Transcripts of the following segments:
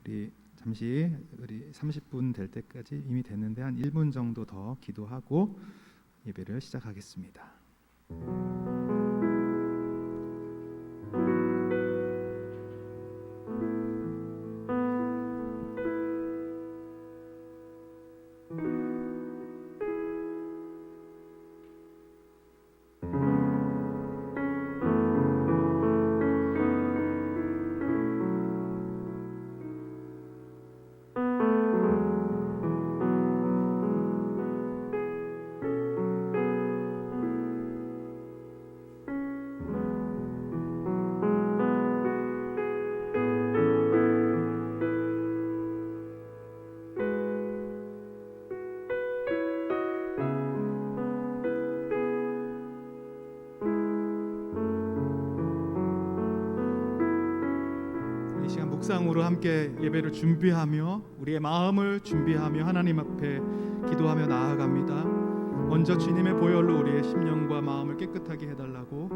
우리 잠시 우리 30분 될 때까지 이미 됐는데 한 1분 정도 더 기도하고 예배를 시작하겠습니다. 이 시간 묵상으로 함께 예배를 준비하며 우리의 마음을 준비하며 하나님 앞에 기도하며 나아갑니다. 먼저 주님의 보혈로 우리의 심령과 마음을 깨끗하게 해달라고,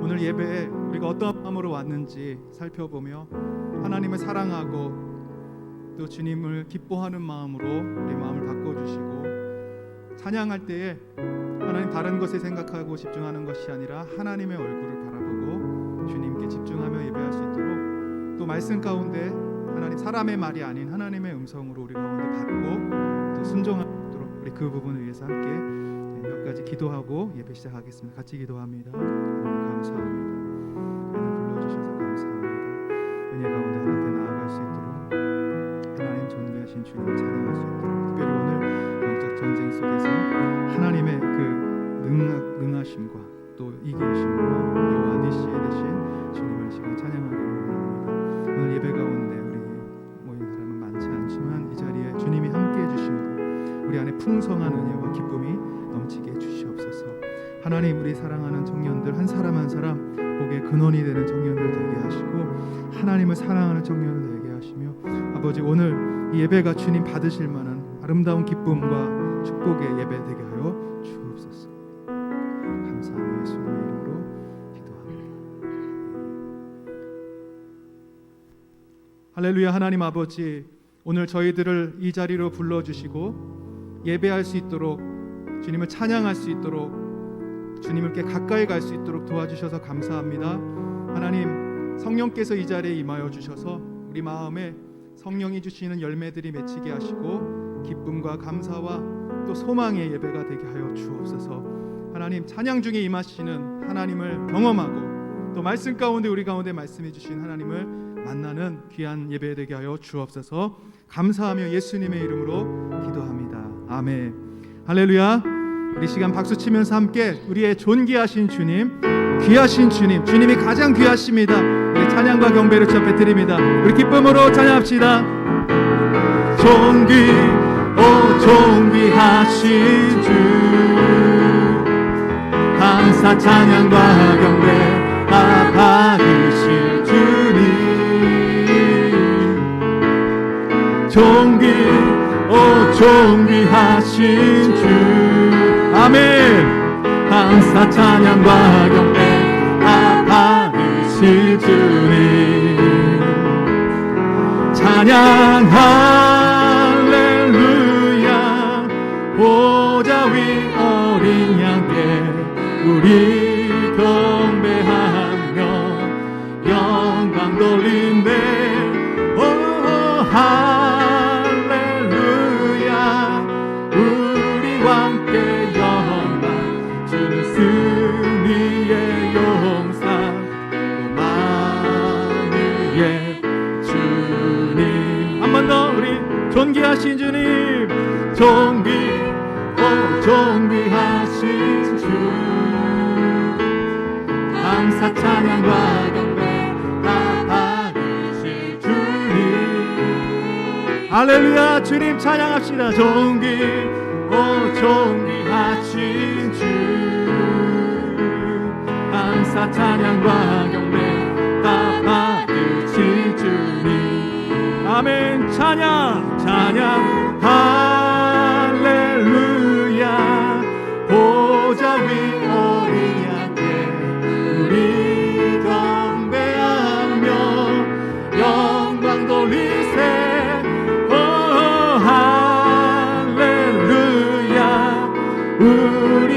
오늘 예배에 우리가 어떤 마음으로 왔는지 살펴보며 하나님을 사랑하고 또 주님을 기뻐하는 마음으로 우리 마음을 바꿔주시고, 찬양할 때에 하나님 다른 것에 생각하고 집중하는 것이 아니라 하나님의 얼굴을 바라보고 주님께 집중하며 예배할 수 있도록, 또 말씀 가운데 하나님 사람의 말이 아닌 하나님의 음성으로 우리 가운데 받고 또 순종하도록 우리 그 부분을 위해서 함께 몇 가지 기도하고 예배 시작하겠습니다. 같이 기도합니다. 하나님 감사합니다. 은혜 불러주셔서 감사합니다. 은혜 가운데 하나님 앞에 나아갈 수 있도록 하나님 존귀하신 주님을 찬양할 수 있도록, 특별히 오늘 영적 전쟁 속에서 하나님의 그 능하심과 또 이기심과 여호와 니시에 되신 주님을 시간 찬양하기를 원합니다. 오늘 예배 가운데 우리 모인 사람은 많지 않지만 이 자리에 주님이 함께 해주심으로 우리 안에 풍성한 은혜와 기쁨이 넘치게 해주시옵소서. 하나님, 우리 사랑하는 청년들 한 사람 한 사람 복의 근원이 되는 청년들 되게 하시고, 하나님을 사랑하는 청년들 되게 하시며, 아버지 오늘 이 예배가 주님 받으실 만한 아름다운 기쁨과 축복의 예배 되게 하여 주옵소서. 감사하며 예수님의 이름으로 기도합니다. 할렐루야. 하나님 아버지, 오늘 저희들을 이 자리로 불러주시고 예배할 수 있도록, 주님을 찬양할 수 있도록, 주님께 가까이 갈 수 있도록 도와주셔서 감사합니다. 하나님, 성령께서 이 자리에 임하여 주셔서 우리 마음에 성령이 주시는 열매들이 맺히게 하시고 기쁨과 감사와 또 소망의 예배가 되게 하여 주옵소서. 하나님, 찬양 중에 임하시는 하나님을 경험하고 또 말씀 가운데 우리 가운데 말씀해 주신 하나님을 만나는 귀한 예배 되게 하여 주옵소서. 감사하며 예수님의 이름으로 기도합니다. 아멘. 할렐루야. 우리 시간 박수 치면서 함께 우리의 존귀하신 주님, 귀하신 주님, 주님이 가장 귀하십니다. 우리 찬양과 경배를 주 앞에 드립니다. 우리 기쁨으로 찬양합시다. 존귀하신 주, 감사 찬양과 경배 다 받으실 주님, 존귀하신 주, 아멘. 감사 찬양과 경배 다 받으실 주님, 찬양 할렐루야. 보좌 위 어린 양께 우리 경배하며 영광 돌린대. 오 할렐루야. 우리와 함께 영광 주는 승리의 용사 만유의 주님. 한 번 더 우리 존귀하신 주님, 존귀하신 주, 감사 찬양과 경배 다 받으실 주님. 할렐루야. 주님 찬양합시다. 존귀하신 주, 감사 찬양과 경배 다 받으실 주님. 아멘. 찬양 할렐루야. 보좌 위 어린 양께 우리 경배하며 영광 돌리세.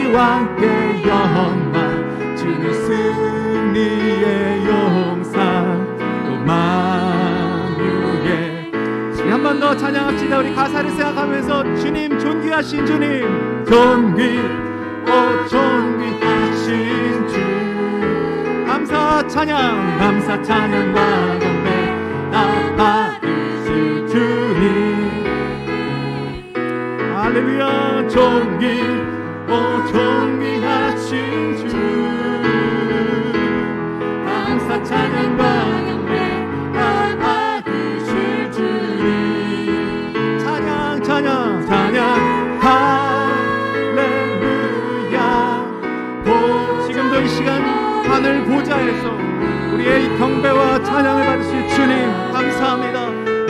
우리 왕께 영광 주는 승리의 용사 또 만유의. 한 번 더 찬양합시다. 우리 가사를 생각하면서 주님, 존귀하신 주님, 존귀하신 주, 감사 찬양과 경배 다 받으실 주님. 할렐루야. 존귀하신 주, 감사 찬양과 경배 다 받으실 주님. 찬양 할렐루야. 지금도 이 시간 하늘 보좌에서 우리의 이 경배와 찬양을 받으실 주님 감사합니다.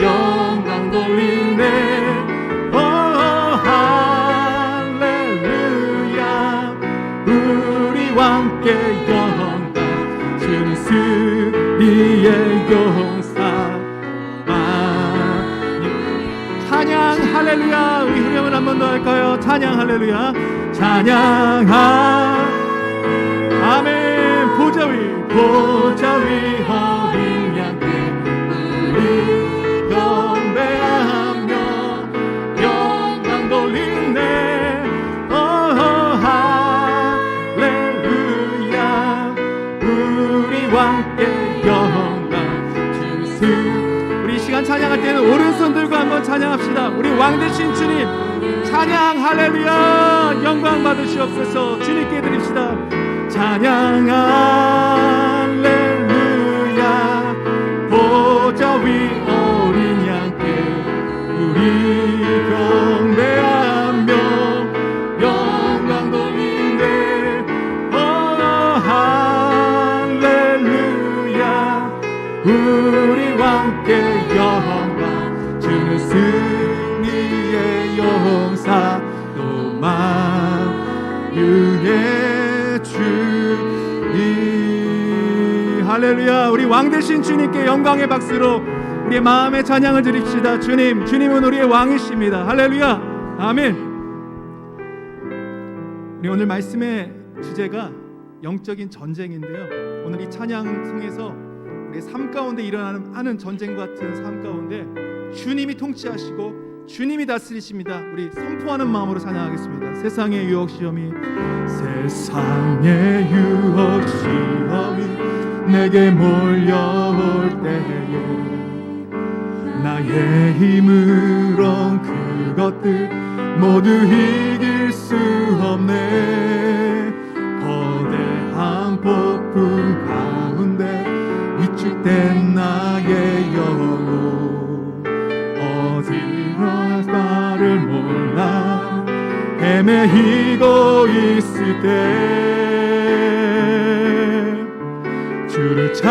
영광 돌리네. 할렐루야. 우리 왕께 영광 주는 승리의 용사 찬양 할렐루야. 우리 후렴을 한 번 더 할까요? 찬양 할렐루야. 아멘. 보좌 위 어린 양께 우리 경배하며 영광 돌리네. 할렐루야. 우리 왕께 영광 주스. 우리 이 시간 찬양할 때는 오른손 들고 한번 찬양합시다. 우리 왕 되신 주님 찬양 할렐루야. 영광 받으시옵소서. 주님께 드립시다. 찬양 할렐루야. 보좌 위 어린 양께 우리 경배하며 영광 돌리네. 할렐루야. 우리 왕께 영광 주는 승리의 용사 또 만유의 주님. 할렐루야. 우리 왕 되신 주님께 영광의 박수로 우리의 마음의 찬양을 드립시다. 주님은 우리의 왕이십니다. 할렐루야. 아멘. 우리 오늘 말씀의 주제가 영적인 전쟁인데요, 오늘 이 찬양 통해서 우리의 삶 가운데 일어나는 전쟁 같은 삶 가운데 주님이 통치하시고 주님이 다스리십니다. 우리 선포하는 마음으로 찬양하겠습니다. 세상의 유혹 시험이 내게 몰려올 때에 나의 힘으론 그것들 모두 이길 수 없네. 거대한 폭풍 가운데 위축된 나의 영혼 어디로 할까를 몰라 헤매이고 있을 때 주를 찬양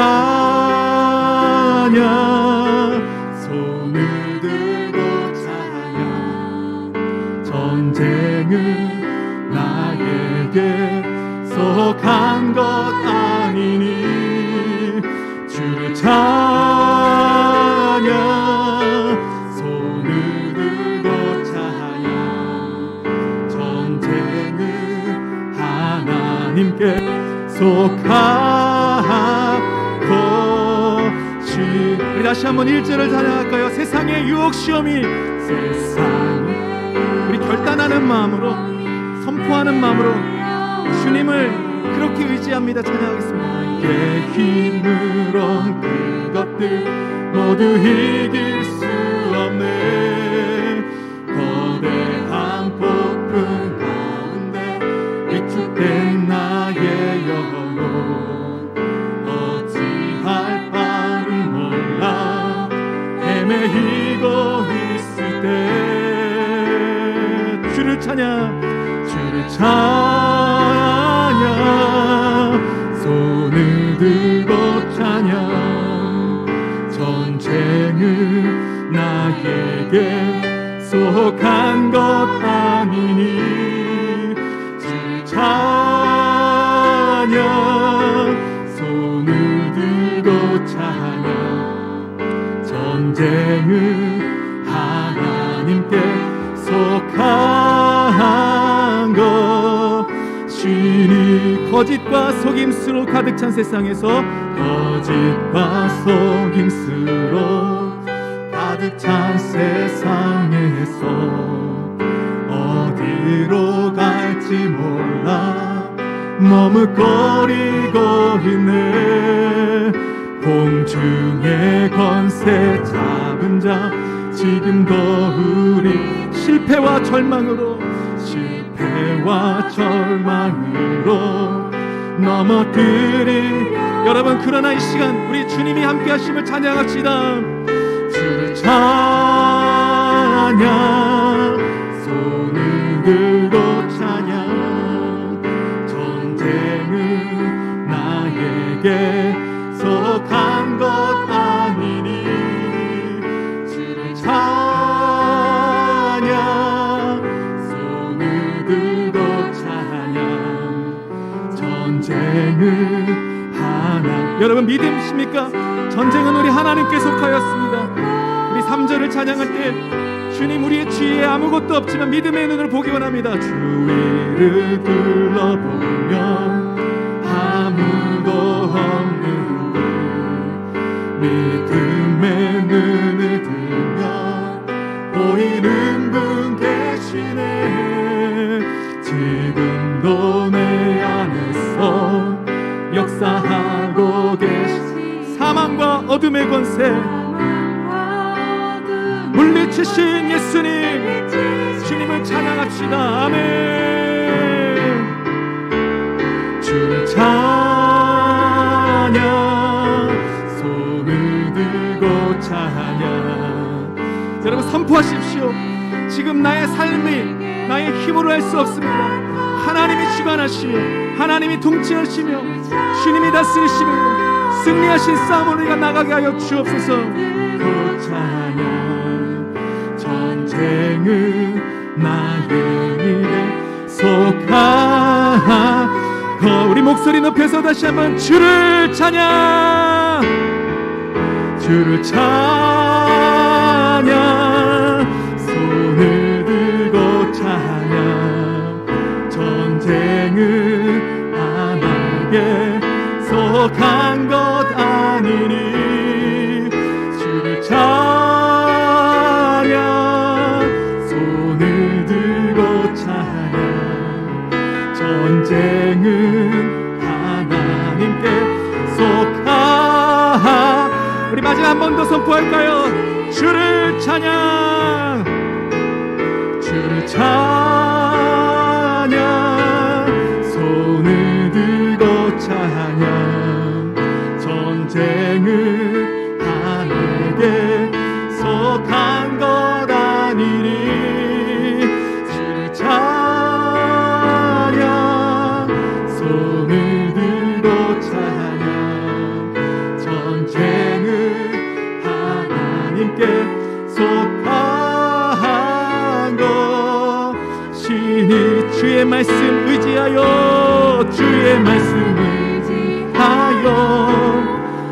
손을 들고 찬양 전쟁은 나에게 속한 것 아니니 주를 찬양 손을 들고 찬양 전쟁은 하나님께 속한 것이. 우리 다시 한번 1절을 찬양할까요? 세상의 유혹 시험이 우리 결단하는 마음으로 선포하는 마음으로 주님을 그렇게 의지합니다. 찬양하겠습니다. 나의 힘으론 그것들 모두 이길 수 없네. 거대한 폭풍 가운데 위축된 나의 영혼 어찌할 바를 몰라 헤매이고 있을 때 주를 찬양 손을 들고 찬양 전쟁은 나에게 속한 것 아니니 주를 찬양 손을 들고 찬양 전쟁은 하나님께 속한 것 거짓과 속임수로 가득 찬 세상에서 거짓과 속임수로 가득 찬 세상에서 어디로 갈지 몰라 머뭇거리고 있네. 공중의 권세 잡은 자 지금도 우리 실패와 절망으로 넘어뜨리. 여러분, 그러나 이 시간 우리 주님이 함께 하심을 찬양합시다. 주를 찬양, 손을 들고 찬양. 전쟁은 나에게 속한 것 아니니. 주를 찬양, 손을 들고 찬양. 전쟁은 하나. 여러분, 믿으십니까? 전쟁은 우리 하나님께 속하였습니다. 우리 3절을 찬양할 때 주님, 우리의 지혜에 아무것도 없지만 믿음의 눈을 보기 원합니다. 주위를 둘러보면 아무도 없는 길, 믿음의 눈을 들면 보이는 분 계시네. 지금도 내 안에서 역사하고 계신 사망과 어둠의 권세 물리치신 예수님, 주님을 찬양합시다. 아멘. 주를 찬양, 손을 들고 찬양. 여러분, 선포하십시오. 지금 나의 삶이 나의 힘으로 할 수 없습니다. 하나님이 주관하시며 하나님이 통치하시며 주님이 다스리시며 승리하신 싸움을 우리가 나가게 하여 주옵소서. 그 찬양. 전쟁은 나의 일에 속하. 우리 목소리 높여서 다시 한번 주를 찬양, 주를 찬양, 손을 들고 찬양. 전쟁은 하나님께 속한 것 아니니. 주를 찬양, 손을 들고 찬양. 전쟁은 하나님께 속하. 우리 마지막 한 번 더 선포할까요? 주를 찬양, 주를 찬양, 손을 들고 찬양. 전쟁은 하나님께 속한 것 아니니. 주를 찬양, 손을 들고 찬양. 전쟁은 하나님께 속한 것이니. 주의 말씀 의지하여, 주의 말씀 의지하여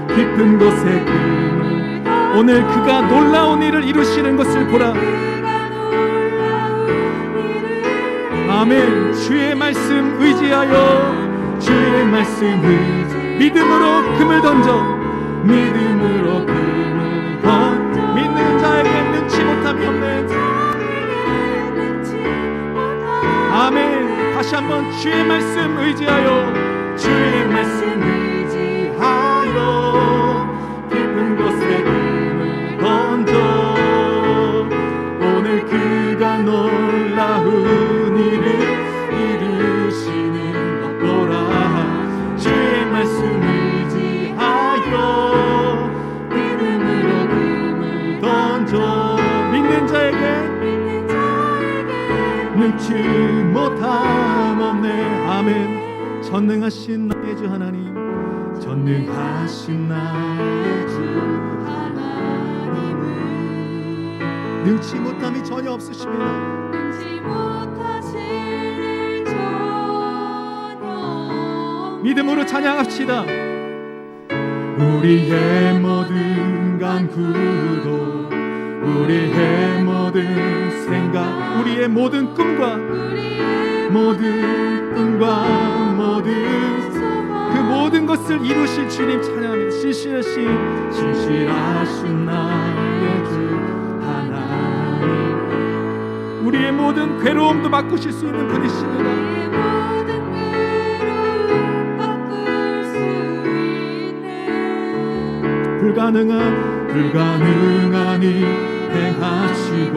깊은 곳에 그물. 오늘 그가 놀라운 일을 이루시는 것을 보라. 아멘. 주의 말씀 의지하여, 주의 말씀 의지. 믿음으로 금을 던져, 믿음으로 금을 던져. 믿는 자에게 능치 못함이 없네. 아멘. 다시 한번 주의 말씀 의지하여, 주의 말씀 의지하여 깊은 곳에 금을 던져. 오늘 그가 놀라운 일을 이루시는 것 보라. 주의 말씀 의지하여 믿음으로 금을 던져. 믿는 자에게 능치 못함 없네. 아멘. 전능하신 나의 주 하나님, 전능하신 나의 주 하나님은 능치 못함이 전혀 없으십니다. 능치 못하실 일 전혀. 믿음으로 찬양합시다. 우리의 모든 간구도, 우리의 모든 생각, 우리의 모든 꿈과 그 모든 것을 이루실 주님 찬양합니다. 신실하신 나의 주 하나님, 우리의 모든 괴로움도 바꾸실 수 있는 분이십니다. 불가능한 일 행하시고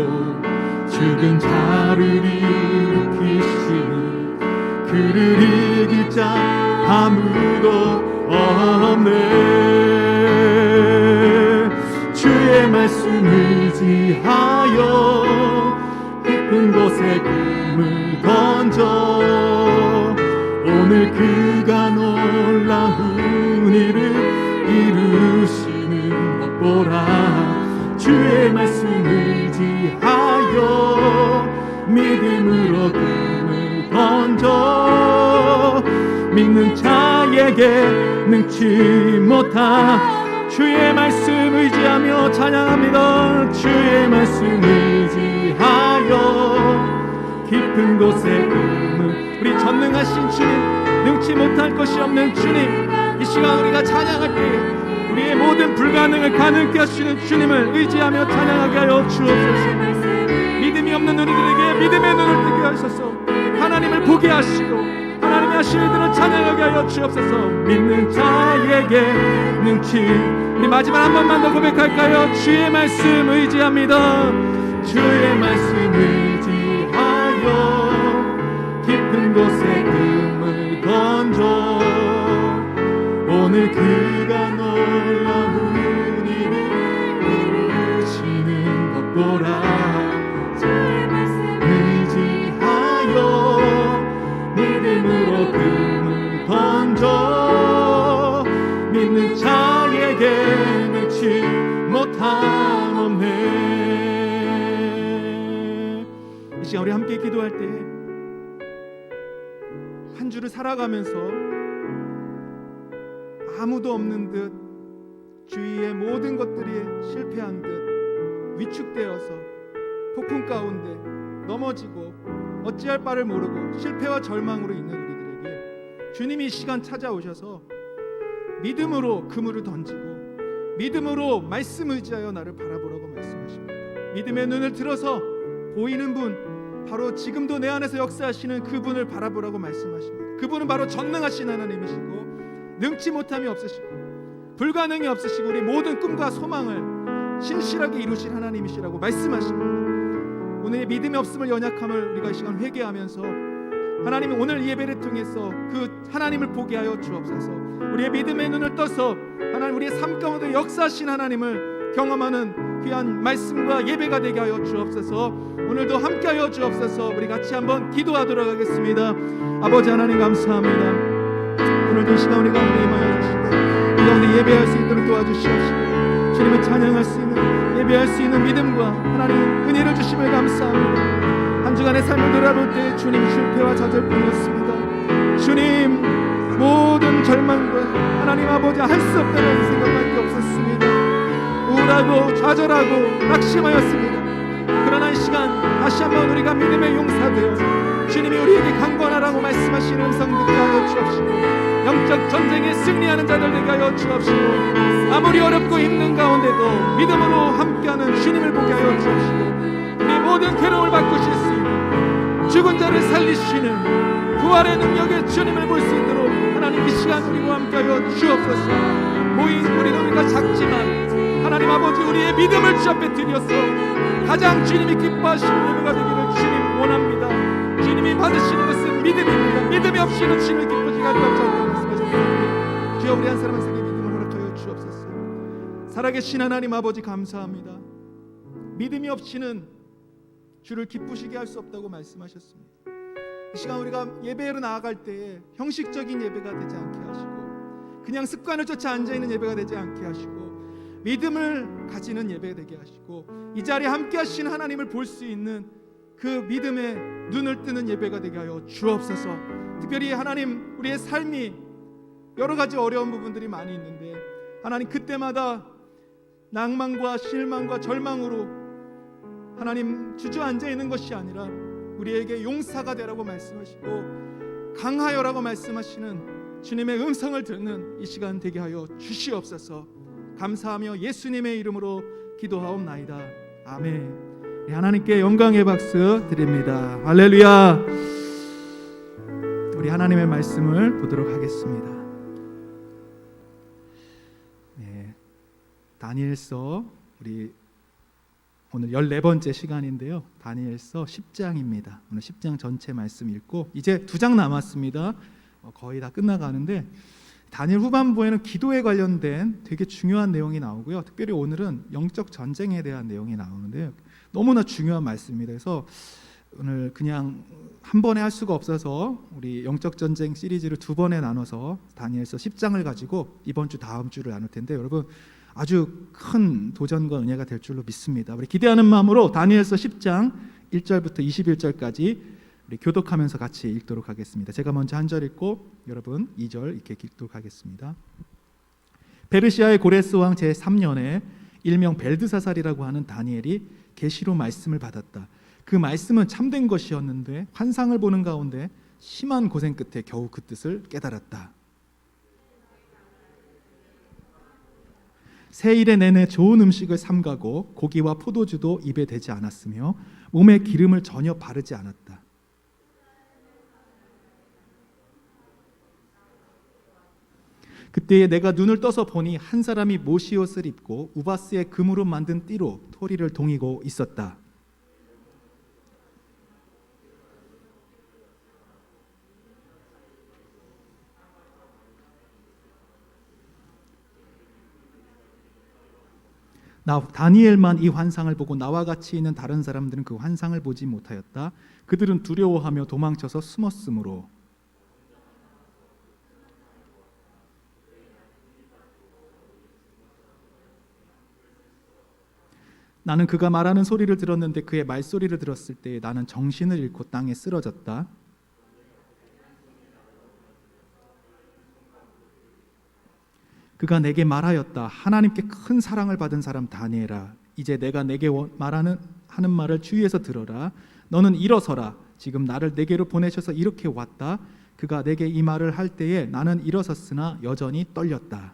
죽은 자를 일으키시니 그를 이길 자 아무도 없네. 주의 말씀 의지하여 깊은 곳에 금을 던져 오늘 그가 놀라운 일을 이루시는 것 보라. 주의 말씀 의지하여 믿음으로 금을 던져 믿는 자에게 능치 못한 주의 말씀 의지하며 찬양합니다. 주의 말씀 의지하여 깊은 곳에 금을, 우리 전능하신 주님, 능치 못할 것이 없는 주님, 이 시간 우리가 찬양할 때 우리의 모든 불가능을 가능케 하시는 주님을 의지하며 찬양하게 하여 주옵소서. 믿음이 없는 우리들에게 믿음의 눈을 뜨게 하셔서 하나님을 보게 하시고 하나님의 하시는 일들을 찬양하게 하여 주옵소서. 믿는 자에게 능치, 우리 마지막 한 번만 더 고백할까요? 주의 말씀 의지합니다. 주의 말씀 의지하여 깊은 곳에 금을 던져 오늘 그가 놀라운 일을 이루시는 것 보라. 주의 말씀 의지하여 믿음으로 금을 던져 믿는 자에게 능치 못함 없네. 이 시간 우리 함께 기도할 때 한 주를 살아가면서 아무도 없는 듯 주위의 모든 것들이 실패한 듯 위축되어서 폭풍 가운데 넘어지고 어찌할 바를 모르고 실패와 절망으로 있는 우리들에게 주님이 이 시간 찾아오셔서 믿음으로 그물을 던지고 믿음으로 말씀 의지하여 나를 바라보라고 말씀하십니다. 믿음의 눈을 들어서 보이는 분, 바로 지금도 내 안에서 역사하시는 그분을 바라보라고 말씀하십니다. 그분은 바로 전능하신 하나님이시고 능치 못함이 없으시고 불가능이 없으시고 우리 모든 꿈과 소망을 신실하게 이루실 하나님이시라고 말씀하십니다. 오늘의 믿음이 없음을 연약함을 우리가 이 시간 회개하면서 하나님이 오늘 예배를 통해서 그 하나님을 보게 하여 주옵소서. 우리의 믿음의 눈을 떠서 하나님 우리의 삶 가운데 역사하신 하나님을 경험하는 귀한 말씀과 예배가 되게 하여 주옵소서. 오늘도 함께하여 주옵소서. 우리 같이 한번 기도하도록 하겠습니다. 아버지 하나님 감사합니다. 오늘도 이 시간 우리 가운데 임하여 주시고 이 가운데 예배할 수 있도록 도와주시옵시고 주님을 찬양할 수 있는 예배할 수 있는 믿음과 하나님 은혜를 주심을 감사합니다. 한 주간의 삶을 돌아볼 때 주님 실패와 좌절뿐이었습니다. 주님 모든 절망과 하나님 아버지 할 수 없다는 생각밖에 없었습니다. 우울하고 좌절하고 낙심하였습니다. 그러나 이 시간 다시 한번 우리가 믿음의 용사되어 주님이 우리에게 강권하라고 말씀하시는 음성 듣게 하여 주옵시고 영적 전쟁에 승리하는 자들 되게 하여 주옵시고 아무리 어렵고 힘든 가운데도 믿음으로 함께하는 주님을 보게 하여 주옵시고 우리 모든 괴로움을 바꾸실 수 있는 죽은 자를 살리시는 부활의 능력의 주님을 볼 수 있도록 하나님 이 시간 우리와 함께하여 주옵소서. 모인 우리는 우리가 작지만 하나님 아버지 우리의 믿음을 주 앞에 드려서 가장 주님이 기뻐하시는 예배가 되기를 주님 원합니다. 주님이 받으시는 것은 믿음입니다. 믿음이 없이는 주님을 기쁘시게 할 수 없다고 말씀하셨습니다. 주여 우리 한 사람 한 사람의 믿음을 허락하여 주옵소서. 살아계신 하나님 아버지 감사합니다. 믿음이 없이는 주를 기쁘시게 할 수 없다고 말씀하셨습니다. 이 시간 우리가 예배로 나아갈 때에 형식적인 예배가 되지 않게 하시고 그냥 습관을 쫓아 앉아있는 예배가 되지 않게 하시고 믿음을 가지는 예배가 되게 하시고 이 자리에 함께 하신 하나님을 볼 수 있는 그 믿음의 눈을 뜨는 예배가 되게 하여 주옵소서. 특별히 하나님 우리의 삶이 여러 가지 어려운 부분들이 많이 있는데 하나님 그때마다 낭만과 실망과 절망으로 하나님 주저앉아 있는 것이 아니라 우리에게 용사가 되라고 말씀하시고 강하여라고 말씀하시는 주님의 음성을 듣는 이 시간 되게 하여 주시옵소서. 감사하며 예수님의 이름으로 기도하옵나이다. 아멘. 하나님께 영광의 박수 드립니다. 할렐루야. 우리 하나님의 말씀을 보도록 하겠습니다. 네, 다니엘서 우리 오늘 14번째 시간인데요. 다니엘서 10장입니다. 오늘 10장 전체 말씀 읽고 이제 2장 남았습니다. 거의 다 끝나가는데 다니엘 후반부에는 기도에 관련된 되게 중요한 내용이 나오고요. 특별히 오늘은 영적 전쟁에 대한 내용이 나오는데요. 너무나 중요한 말씀입니다. 그래서 오늘 그냥 한 번에 할 수가 없어서 우리 영적 전쟁 시리즈를 2번에 나눠서 다니엘서 10장을 가지고 이번 주 다음 주를 나눌 텐데 여러분 아주 큰 도전과 은혜가 될 줄로 믿습니다. 우리 기대하는 마음으로 다니엘서 10장 1절부터 21절까지 우리 교독하면서 같이 읽도록 하겠습니다. 제가 먼저 한 절 읽고 여러분 2절 이렇게 읽도록 하겠습니다. 페르시아의 고레스 왕 제3년에 일명 벨드사살이라고 하는 다니엘이 계시로 말씀을 받았다. 그 말씀은 참된 것이었는데 환상을 보는 가운데 심한 고생 끝에 겨우 그 뜻을 깨달았다. 세 일에 내내 좋은 음식을 삼가고 고기와 포도주도 입에 대지 않았으며 몸에 기름을 전혀 바르지 않았다. 그때에 내가 눈을 떠서 보니 한 사람이 모시옷을 입고 우바스의 금으로 만든 띠로 토리를 동이고 있었다. 나 다니엘만 이 환상을 보고 나와 같이 있는 다른 사람들은 그 환상을 보지 못하였다. 그들은 두려워하며 도망쳐서 숨었으므로 나는 그가 말하는 소리를 들었는데 그의 말소리를 들었을 때 나는 정신을 잃고 땅에 쓰러졌다. 그가 내게 말하였다. 하나님께 큰 사랑을 받은 사람 다니엘아, 이제 내가 내게 하는 말을 주위에서 들어라. 너는 일어서라. 지금 나를 내게로 보내셔서 이렇게 왔다. 그가 내게 이 말을 할 때에 나는 일어섰으나 여전히 떨렸다.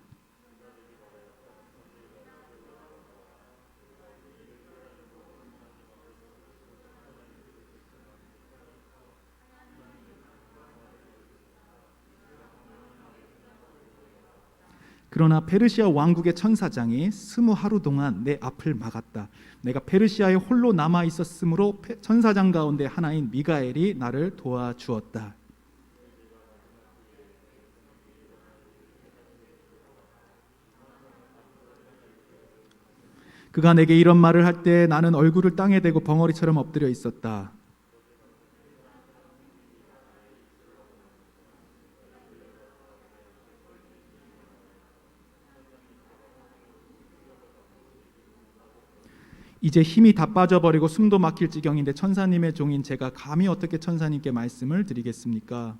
그러나 페르시아 왕국의 천사장이 20하루 동안 내 앞을 막았다. 내가 페르시아에 홀로 남아 있었으므로 천사장 가운데 하나인 미가엘이 나를 도와주었다. 그가 내게 이런 말을 할 때 나는 얼굴을 땅에 대고 벙어리처럼 엎드려 있었다. 이제 힘이 다 빠져버리고 숨도 막힐 지경인데 천사님의 종인 제가 감히 어떻게 천사님께 말씀을 드리겠습니까?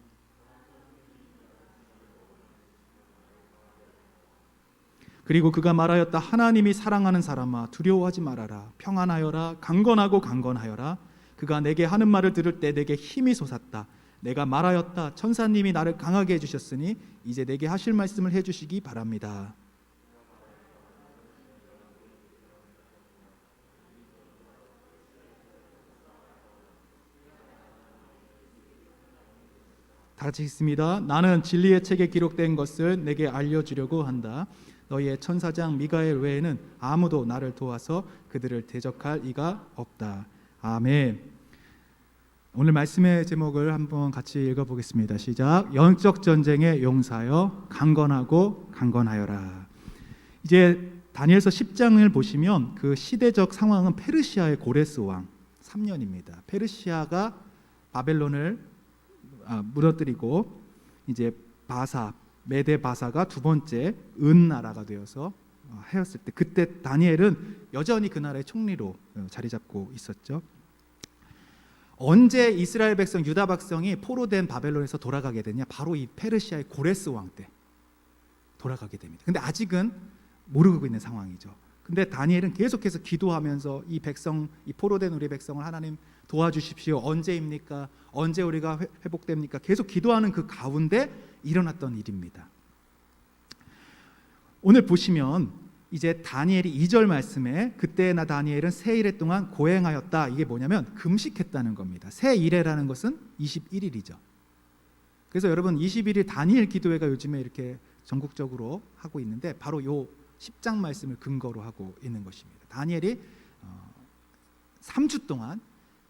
그리고 그가 말하였다. 하나님이 사랑하는 사람아, 두려워하지 말아라. 평안하여라. 강건하고 강건하여라. 그가 내게 하는 말을 들을 때 내게 힘이 솟았다. 내가 말하였다. 천사님이 나를 강하게 해주셨으니 이제 내게 하실 말씀을 해주시기 바랍니다. 다 같이 읽습니다. 나는 진리의 책에 기록된 것을 내게 알려주려고 한다. 너희의 천사장 미가엘 외에는 아무도 나를 도와서 그들을 대적할 이가 없다. 아멘. 오늘 말씀의 제목을 한번 같이 읽어보겠습니다. 시작. 영적 전쟁의 용사여 강건하고 강건하여라. 이제 다니엘서 10장을 보시면 그 시대적 상황은 페르시아의 고레스 왕 3년입니다. 페르시아가 바벨론을 무너뜨리고 이제 메데 바사가 두 번째 은나라가 되어서 하였을 때 그때 다니엘은 여전히 그 나라의 총리로 자리 잡고 있었죠. 언제 이스라엘 백성 유다 백성이 포로된 바벨론에서 돌아가게 되냐? 바로 이 페르시아의 고레스 왕 때 돌아가게 됩니다. 근데 아직은 모르고 있는 상황이죠. 근데 다니엘은 계속해서 기도하면서 이 백성, 이 포로된 우리 백성을 하나님 도와주십시오. 언제입니까? 언제 우리가 회복됩니까? 계속 기도하는 그 가운데 일어났던 일입니다. 오늘 보시면 이제 다니엘이 2절 말씀에 그때 나 다니엘은 세 일해 동안 고행하였다. 이게 뭐냐면 금식했다는 겁니다. 세 일해라는 것은 21일이죠. 그래서 여러분 21일 다니엘 기도회가 요즘에 이렇게 전국적으로 하고 있는데 바로 요 10장 말씀을 근거로 하고 있는 것입니다. 다니엘이 3주 동안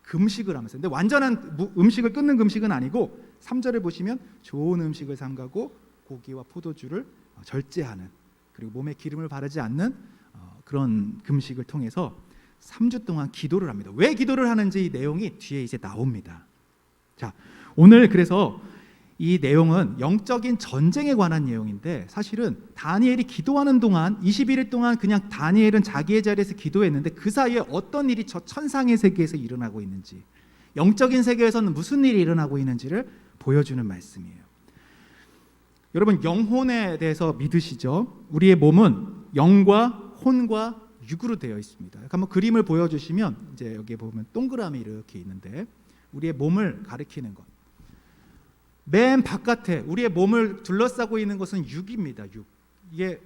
금식을 하면서, 근데 완전한 음식을 끊는 금식은 아니고 3절에 보시면 좋은 음식을 삼가고 고기와 포도주를 절제하는, 그리고 몸에 기름을 바르지 않는 그런 금식을 통해서 3주 동안 기도를 합니다. 왜 기도를 하는지 이 내용이 뒤에 이제 나옵니다. 자, 오늘 그래서 이 내용은 영적인 전쟁에 관한 내용인데, 사실은 다니엘이 기도하는 동안 21일 동안 그냥 다니엘은 자기의 자리에서 기도했는데 그 사이에 어떤 일이 저 천상의 세계에서 일어나고 있는지, 영적인 세계에서는 무슨 일이 일어나고 있는지를 보여주는 말씀이에요. 여러분 영혼에 대해서 믿으시죠? 우리의 몸은 영과 혼과 육으로 되어 있습니다. 한번 그림을 보여주시면 이제 여기 보면 동그라미 이렇게 있는데 우리의 몸을 가리키는 것. 맨 바깥에 우리의 몸을 둘러싸고 있는 것은 육입니다. 육. 이게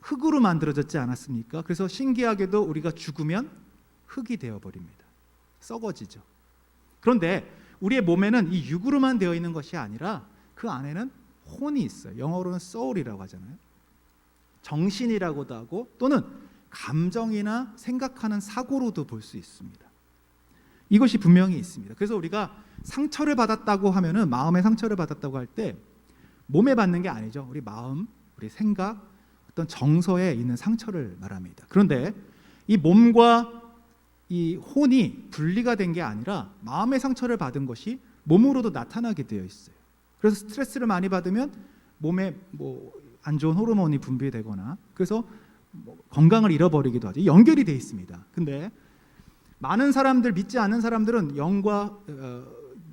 흙으로 만들어졌지 않았습니까? 그래서 신기하게도 우리가 죽으면 흙이 되어버립니다. 썩어지죠. 그런데 우리의 몸에는 이 육으로만 되어 있는 것이 아니라 그 안에는 혼이 있어요. 영어로는 soul이라고 하잖아요. 정신이라고도 하고 또는 감정이나 생각하는 사고로도 볼 수 있습니다. 이것이 분명히 있습니다. 그래서 우리가 상처를 받았다고 하면은, 마음의 상처를 받았다고 할 때 몸에 받는 게 아니죠. 우리 마음, 우리 생각, 어떤 정서에 있는 상처를 말합니다. 그런데 이 몸과 이 혼이 분리가 된 게 아니라 마음의 상처를 받은 것이 몸으로도 나타나게 되어 있어요. 그래서 스트레스를 많이 받으면 몸에 안 좋은 호르몬이 분비되거나 그래서 건강을 잃어버리기도 하죠. 연결이 되어 있습니다. 근데 많은 사람들, 믿지 않는 사람들은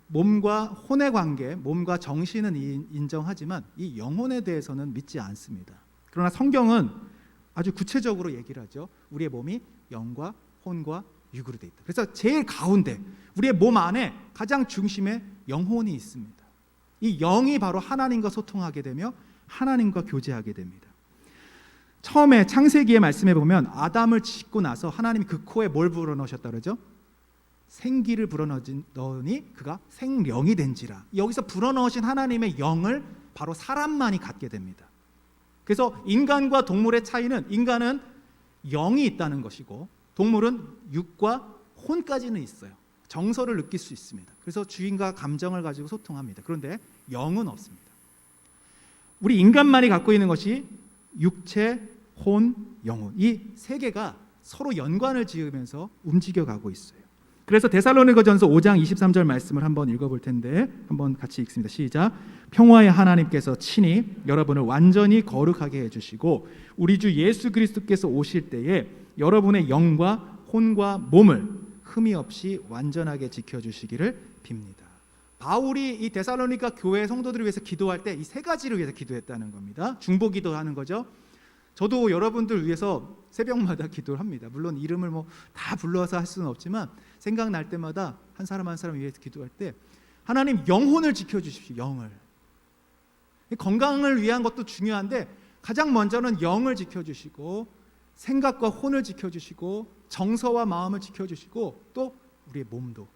몸과 혼의 관계, 몸과 정신은 인정하지만 이 영혼에 대해서는 믿지 않습니다. 그러나 성경은 아주 구체적으로 얘기를 하죠. 우리의 몸이 영과 혼과 육으로 되어 있다. 그래서 제일 가운데 우리의 몸 안에 가장 중심에 영혼이 있습니다. 이 영이 바로 하나님과 소통하게 되며 하나님과 교제하게 됩니다. 처음에 창세기의 말씀에 보면 아담을 짓고 나서 하나님이 그 코에 뭘 불어넣으셨다 그러죠? 생기를 불어넣으니 그가 생령이 된지라. 여기서 불어넣으신 하나님의 영을 바로 사람만이 갖게 됩니다. 그래서 인간과 동물의 차이는, 인간은 영이 있다는 것이고 동물은 육과 혼까지는 있어요. 정서를 느낄 수 있습니다. 그래서 주인과 감정을 가지고 소통합니다. 그런데 영은 없습니다. 우리 인간만이 갖고 있는 것이 육체, 혼, 영혼, 이 세 개가 서로 연관을 지으면서 움직여가고 있어요. 그래서 데살로니가전서 5장 23절 말씀을 한번 읽어볼 텐데 한번 같이 읽습니다. 시작. 평화의 하나님께서 친히 여러분을 완전히 거룩하게 해주시고 우리 주 예수 그리스도께서 오실 때에 여러분의 영과 혼과 몸을 흠이 없이 완전하게 지켜주시기를 빕니다. 바울이 이 데살로니가 교회 성도들을 위해서 기도할 때 이 세 가지를 위해서 기도했다는 겁니다. 중보 기도하는 거죠. 저도 여러분들 위해서 새벽마다 기도를 합니다. 물론 이름을 다 불러서 할 수는 없지만 생각날 때마다 한 사람 한 사람 위해서 기도할 때 하나님 영혼을 지켜주십시오. 영을. 건강을 위한 것도 중요한데 가장 먼저는 영을 지켜주시고 생각과 혼을 지켜주시고 정서와 마음을 지켜주시고 또 우리의 몸도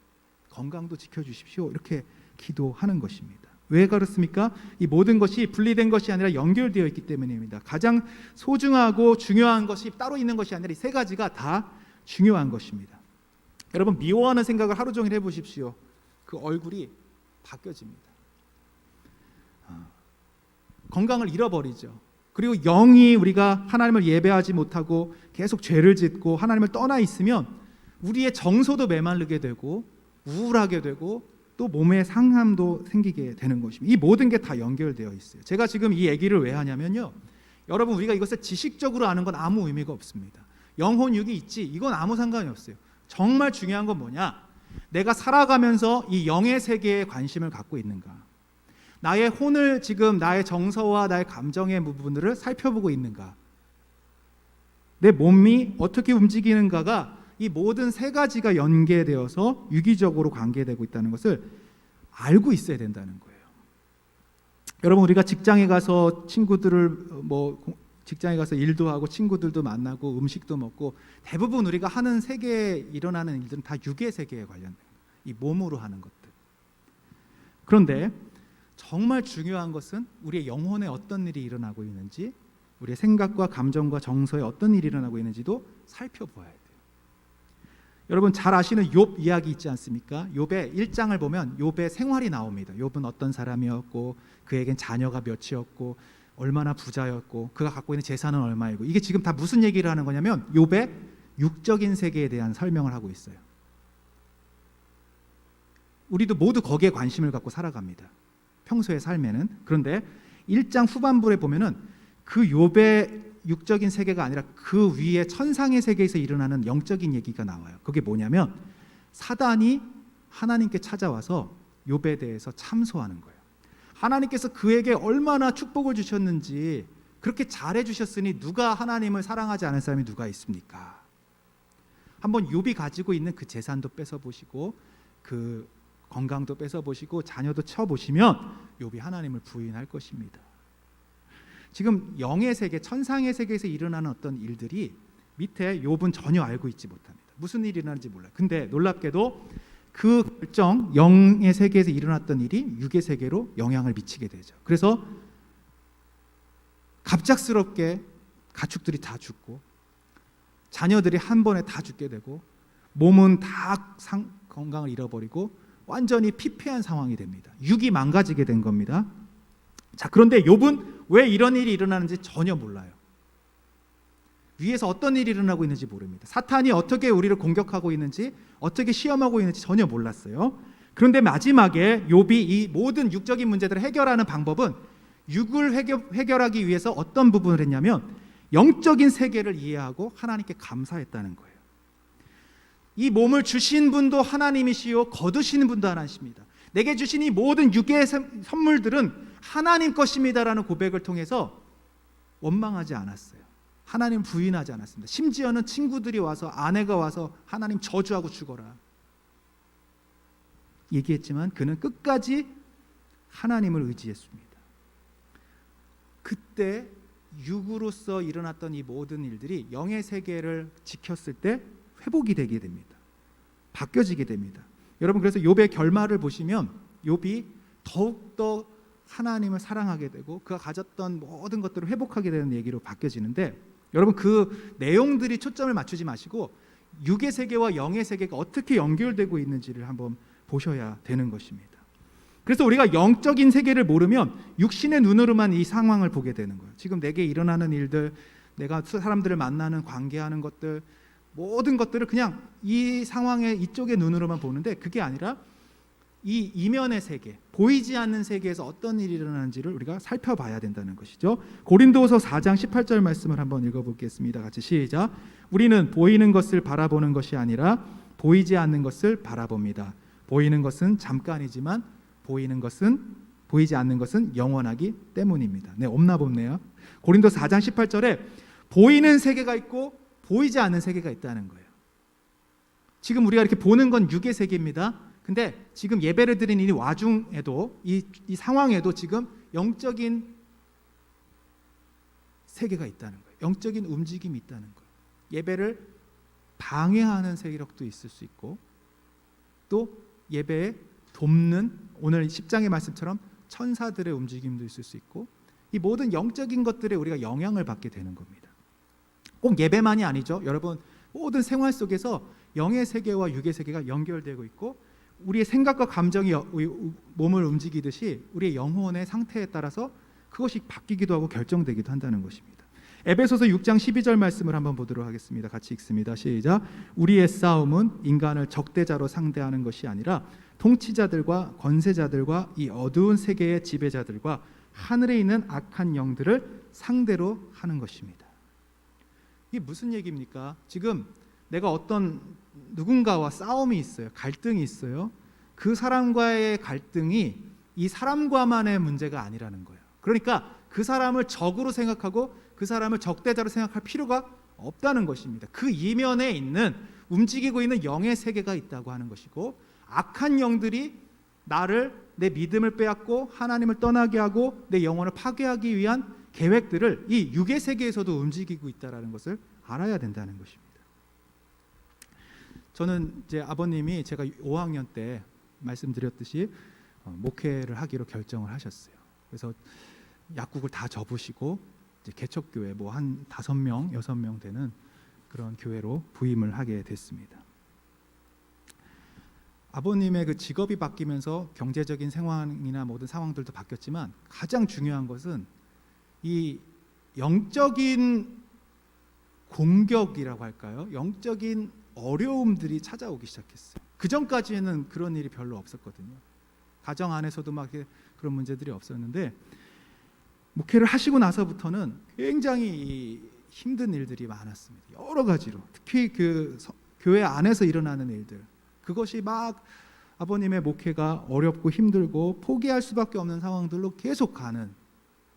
건강도 지켜주십시오. 이렇게 기도하는 것입니다. 왜 그렇습니까? 이 모든 것이 분리된 것이 아니라 연결되어 있기 때문입니다. 가장 소중하고 중요한 것이 따로 있는 것이 아니라 이 세 가지가 다 중요한 것입니다. 여러분 미워하는 생각을 하루 종일 해보십시오. 그 얼굴이 바뀌어집니다. 건강을 잃어버리죠. 그리고 영이 우리가 하나님을 예배하지 못하고 계속 죄를 짓고 하나님을 떠나 있으면 우리의 정서도 메마르게 되고 우울하게 되고 또 몸에 상함도 생기게 되는 것입니다. 이 모든 게 다 연결되어 있어요. 제가 지금 이 얘기를 왜 하냐면요, 여러분 우리가 이것을 지식적으로 아는 건 아무 의미가 없습니다. 영혼 육이 있지 이건 아무 상관이 없어요. 정말 중요한 건 뭐냐, 내가 살아가면서 이 영의 세계에 관심을 갖고 있는가, 나의 혼을 지금 나의 정서와 나의 감정의 부분들을 살펴보고 있는가. 내 몸이 어떻게 움직이는가가 이 모든 세 가지가 연계되어서 유기적으로 관계되고 있다는 것을 알고 있어야 된다는 거예요. 여러분, 우리가 직장에 가서 직장에 가서 일도 하고 친구들도 만나고 음식도 먹고 대부분 우리가 하는 세계에 일어나는 일들은 다 육의 세계에 관련된 이 몸으로 하는 것들. 그런데 정말 중요한 것은 우리의 영혼에 어떤 일이 일어나고 있는지, 우리의 생각과 감정과 정서에 어떤 일이 일어나고 있는지도 살펴보아야 돼요. 여러분 잘 아시는 욥 이야기 있지 않습니까? 욥의 1장을 보면 욥의 생활이 나옵니다. 욥은 어떤 사람이었고 그에겐 자녀가 몇이었고 얼마나 부자였고 그가 갖고 있는 재산은 얼마이고, 이게 지금 다 무슨 얘기를 하는 거냐면 욥의 육적인 세계에 대한 설명을 하고 있어요. 우리도 모두 거기에 관심을 갖고 살아갑니다, 평소의 삶에는. 그런데 1장 후반부에 보면은 그 욥의 육적인 세계가 아니라 그 위에 천상의 세계에서 일어나는 영적인 얘기가 나와요. 그게 뭐냐면 사단이 하나님께 찾아와서 욥에 대해서 참소하는 거예요. 하나님께서 그에게 얼마나 축복을 주셨는지, 그렇게 잘해 주셨으니 누가 하나님을 사랑하지 않은 사람이 누가 있습니까? 한번 욥이 가지고 있는 그 재산도 뺏어 보시고 그 건강도 뺏어 보시고 자녀도 쳐 보시면 욥이 하나님을 부인할 것입니다. 지금 영의 세계, 천상의 세계에서 일어나는 어떤 일들이 밑에 욥은 전혀 알고 있지 못합니다. 무슨 일이 일어나는지 몰라요. 근데 놀랍게도 그 결정, 영의 세계에서 일어났던 일이 육의 세계로 영향을 미치게 되죠. 그래서 갑작스럽게 가축들이 다 죽고 자녀들이 한 번에 다 죽게 되고 몸은 다 건강을 잃어버리고 완전히 피폐한 상황이 됩니다. 육이 망가지게 된 겁니다. 자, 그런데 욥은 왜 이런 일이 일어나는지 전혀 몰라요. 위에서 어떤 일이 일어나고 있는지 모릅니다. 사탄이 어떻게 우리를 공격하고 있는지, 어떻게 시험하고 있는지 전혀 몰랐어요. 그런데 마지막에 욥이 이 모든 육적인 문제들을 해결하는 방법은, 육을 해결하기 위해서 어떤 부분을 했냐면 영적인 세계를 이해하고 하나님께 감사했다는 거예요. 이 몸을 주신 분도 하나님이시요 거두시는 분도 하나님이십니다. 내게 주신 이 모든 육의 선물들은 하나님 것입니다라는 고백을 통해서 원망하지 않았어요. 하나님 부인하지 않았습니다. 심지어는 친구들이 와서, 아내가 와서 하나님 저주하고 죽어라 얘기했지만 그는 끝까지 하나님을 의지했습니다. 그때 육으로서 일어났던 이 모든 일들이 영의 세계를 지켰을 때 회복이 되게 됩니다. 바뀌어지게 됩니다. 여러분, 그래서 욥의 결말을 보시면 욥이 더욱더 하나님을 사랑하게 되고 그가 가졌던 모든 것들을 회복하게 되는 얘기로 바뀌어지는데, 여러분 그 내용들이 초점을 맞추지 마시고 육의 세계와 영의 세계가 어떻게 연결되고 있는지를 한번 보셔야 되는 것입니다. 그래서 우리가 영적인 세계를 모르면 육신의 눈으로만 이 상황을 보게 되는 거예요. 지금 내게 일어나는 일들, 내가 사람들을 만나는, 관계하는 것들, 모든 것들을 그냥 이 상황의 이쪽의 눈으로만 보는데, 그게 아니라 이 이면의 세계, 보이지 않는 세계에서 어떤 일이 일어나는지를 우리가 살펴봐야 된다는 것이죠. 고린도후서 4장 18절 말씀을 한번 읽어보겠습니다. 같이 시작. 우리는 보이는 것을 바라보는 것이 아니라 보이지 않는 것을 바라봅니다. 보이는 것은 잠깐이지만 보이지 않는 것은 영원하기 때문입니다. 네, 없나 보네요. 고린도서 4장 18절에 보이는 세계가 있고 보이지 않는 세계가 있다는 거예요. 지금 우리가 이렇게 보는 건 육의 세계입니다. 근데 지금 예배를 드리는 이 와중에도, 이 상황에도 지금 영적인 세계가 있다는 거예요. 영적인 움직임이 있다는 거예요. 예배를 방해하는 세력도 있을 수 있고, 또 예배에 돕는, 오늘 10장의 말씀처럼 천사들의 움직임도 있을 수 있고, 이 모든 영적인 것들에 우리가 영향을 받게 되는 겁니다. 꼭 예배만이 아니죠. 여러분, 모든 생활 속에서 영의 세계와 육의 세계가 연결되고 있고, 우리의 생각과 감정이 몸을 움직이듯이 우리의 영혼의 상태에 따라서 그것이 바뀌기도 하고 결정되기도 한다는 것입니다. 에베소서 6장 12절 말씀을 한번 보도록 하겠습니다. 같이 읽습니다. 시작. 우리의 싸움은 인간을 적대자로 상대하는 것이 아니라 통치자들과 권세자들과 이 어두운 세계의 지배자들과 하늘에 있는 악한 영들을 상대로 하는 것입니다. 이게 무슨 얘기입니까? 지금 내가 어떤 누군가와 싸움이 있어요. 갈등이 있어요. 그 사람과의 갈등이 이 사람과만의 문제가 아니라는 거예요. 그러니까 그 사람을 적으로 생각하고 그 사람을 적대자로 생각할 필요가 없다는 것입니다. 그 이면에 있는 움직이고 있는 영의 세계가 있다고 하는 것이고, 악한 영들이 나를, 내 믿음을 빼앗고 하나님을 떠나게 하고 내 영혼을 파괴하기 위한 계획들을 이 육의 세계에서도 움직이고 있다는 것을 알아야 된다는 것입니다. 저는 이제 아버님이 제가 5학년 때 말씀드렸듯이 목회를 하기로 결정을 하셨어요. 그래서 약국을 다 접으시고 이제 개척교회 뭐 한 5명, 6명 되는 그런 교회로 부임을 하게 됐습니다. 아버님의 그 직업이 바뀌면서 경제적인 상황이나 모든 상황들도 바뀌었지만 가장 중요한 것은 이 영적인 공격이라고 할까요? 영적인 어려움들이 찾아오기 시작했어요. 그 전까지는 그런 일이 별로 없었거든요. 가정 안에서도 막 그런 문제들이 없었는데 목회를 하시고 나서부터는 굉장히 힘든 일들이 많았습니다. 여러 가지로. 특히 그 교회 안에서 일어나는 일들, 그것이 막 아버님의 목회가 어렵고 힘들고 포기할 수밖에 없는 상황들로 계속 가는,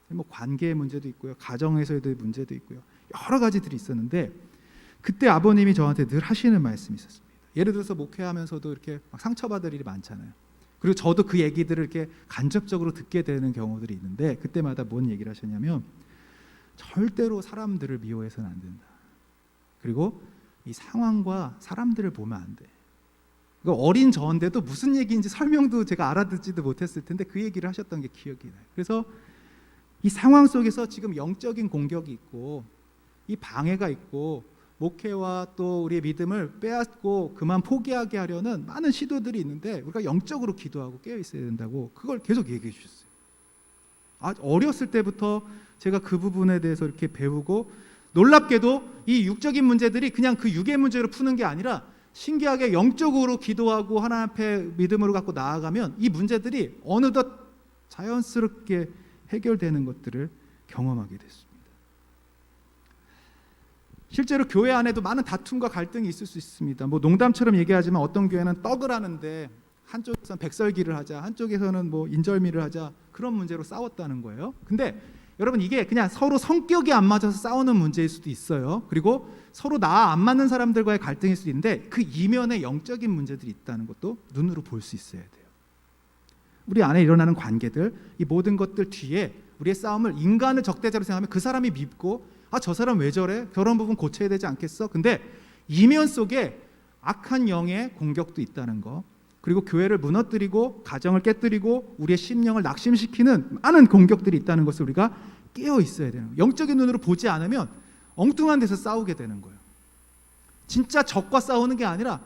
뭐 관계의 문제도 있고요, 가정에서의 문제도 있고요, 여러 가지들이 있었는데 그때 아버님이 저한테 늘 하시는 말씀이 있었습니다. 예를 들어서 목회하면서도 이렇게 막 상처받을 일이 많잖아요. 그리고 저도 그 얘기들을 이렇게 간접적으로 듣게 되는 경우들이 있는데 그때마다 뭔 얘기를 하셨냐면 절대로 사람들을 미워해서는 안 된다. 그리고 이 상황과 사람들을 보면 안 돼. 어린 저인데도 무슨 얘기인지 설명도 제가 알아듣지도 못했을 텐데 그 얘기를 하셨던 게 기억이 나요. 그래서 이 상황 속에서 지금 영적인 공격이 있고 이 방해가 있고 목회와 또 우리의 믿음을 빼앗고 그만 포기하게 하려는 많은 시도들이 있는데 우리가 영적으로 기도하고 깨어 있어야 된다고 그걸 계속 얘기해 주셨어요. 어렸을 때부터 제가 그 부분에 대해서 이렇게 배우고 놀랍게도 이 육적인 문제들이 그냥 그 육의 문제로 푸는 게 아니라 신기하게 영적으로 기도하고 하나님 앞에 믿음으로 갖고 나아가면 이 문제들이 어느덧 자연스럽게 해결되는 것들을 경험하게 됐습니다. 실제로 교회 안에도 많은 다툼과 갈등이 있을 수 있습니다. 뭐 농담처럼 얘기하지만 어떤 교회는 떡을 하는데 한쪽에서는 백설기를 하자, 한쪽에서는 뭐 인절미를 하자, 그런 문제로 싸웠다는 거예요. 근데 여러분 이게 그냥 서로 성격이 안 맞아서 싸우는 문제일 수도 있어요. 그리고 서로 나 안 맞는 사람들과의 갈등일 수도 있는데 그 이면에 영적인 문제들이 있다는 것도 눈으로 볼 수 있어야 돼요. 우리 안에 일어나는 관계들, 이 모든 것들 뒤에 우리의 싸움을 인간을 적대자로 생각하면 그 사람이 밉고 저 사람 왜 저래? 저런 부분 고쳐야 되지 않겠어? 근데 이면 속에 악한 영의 공격도 있다는 거, 그리고 교회를 무너뜨리고 가정을 깨뜨리고 우리의 심령을 낙심시키는 많은 공격들이 있다는 것을 우리가 깨어 있어야 되는 거예요. 영적인 눈으로 보지 않으면 엉뚱한 데서 싸우게 되는 거예요. 진짜 적과 싸우는 게 아니라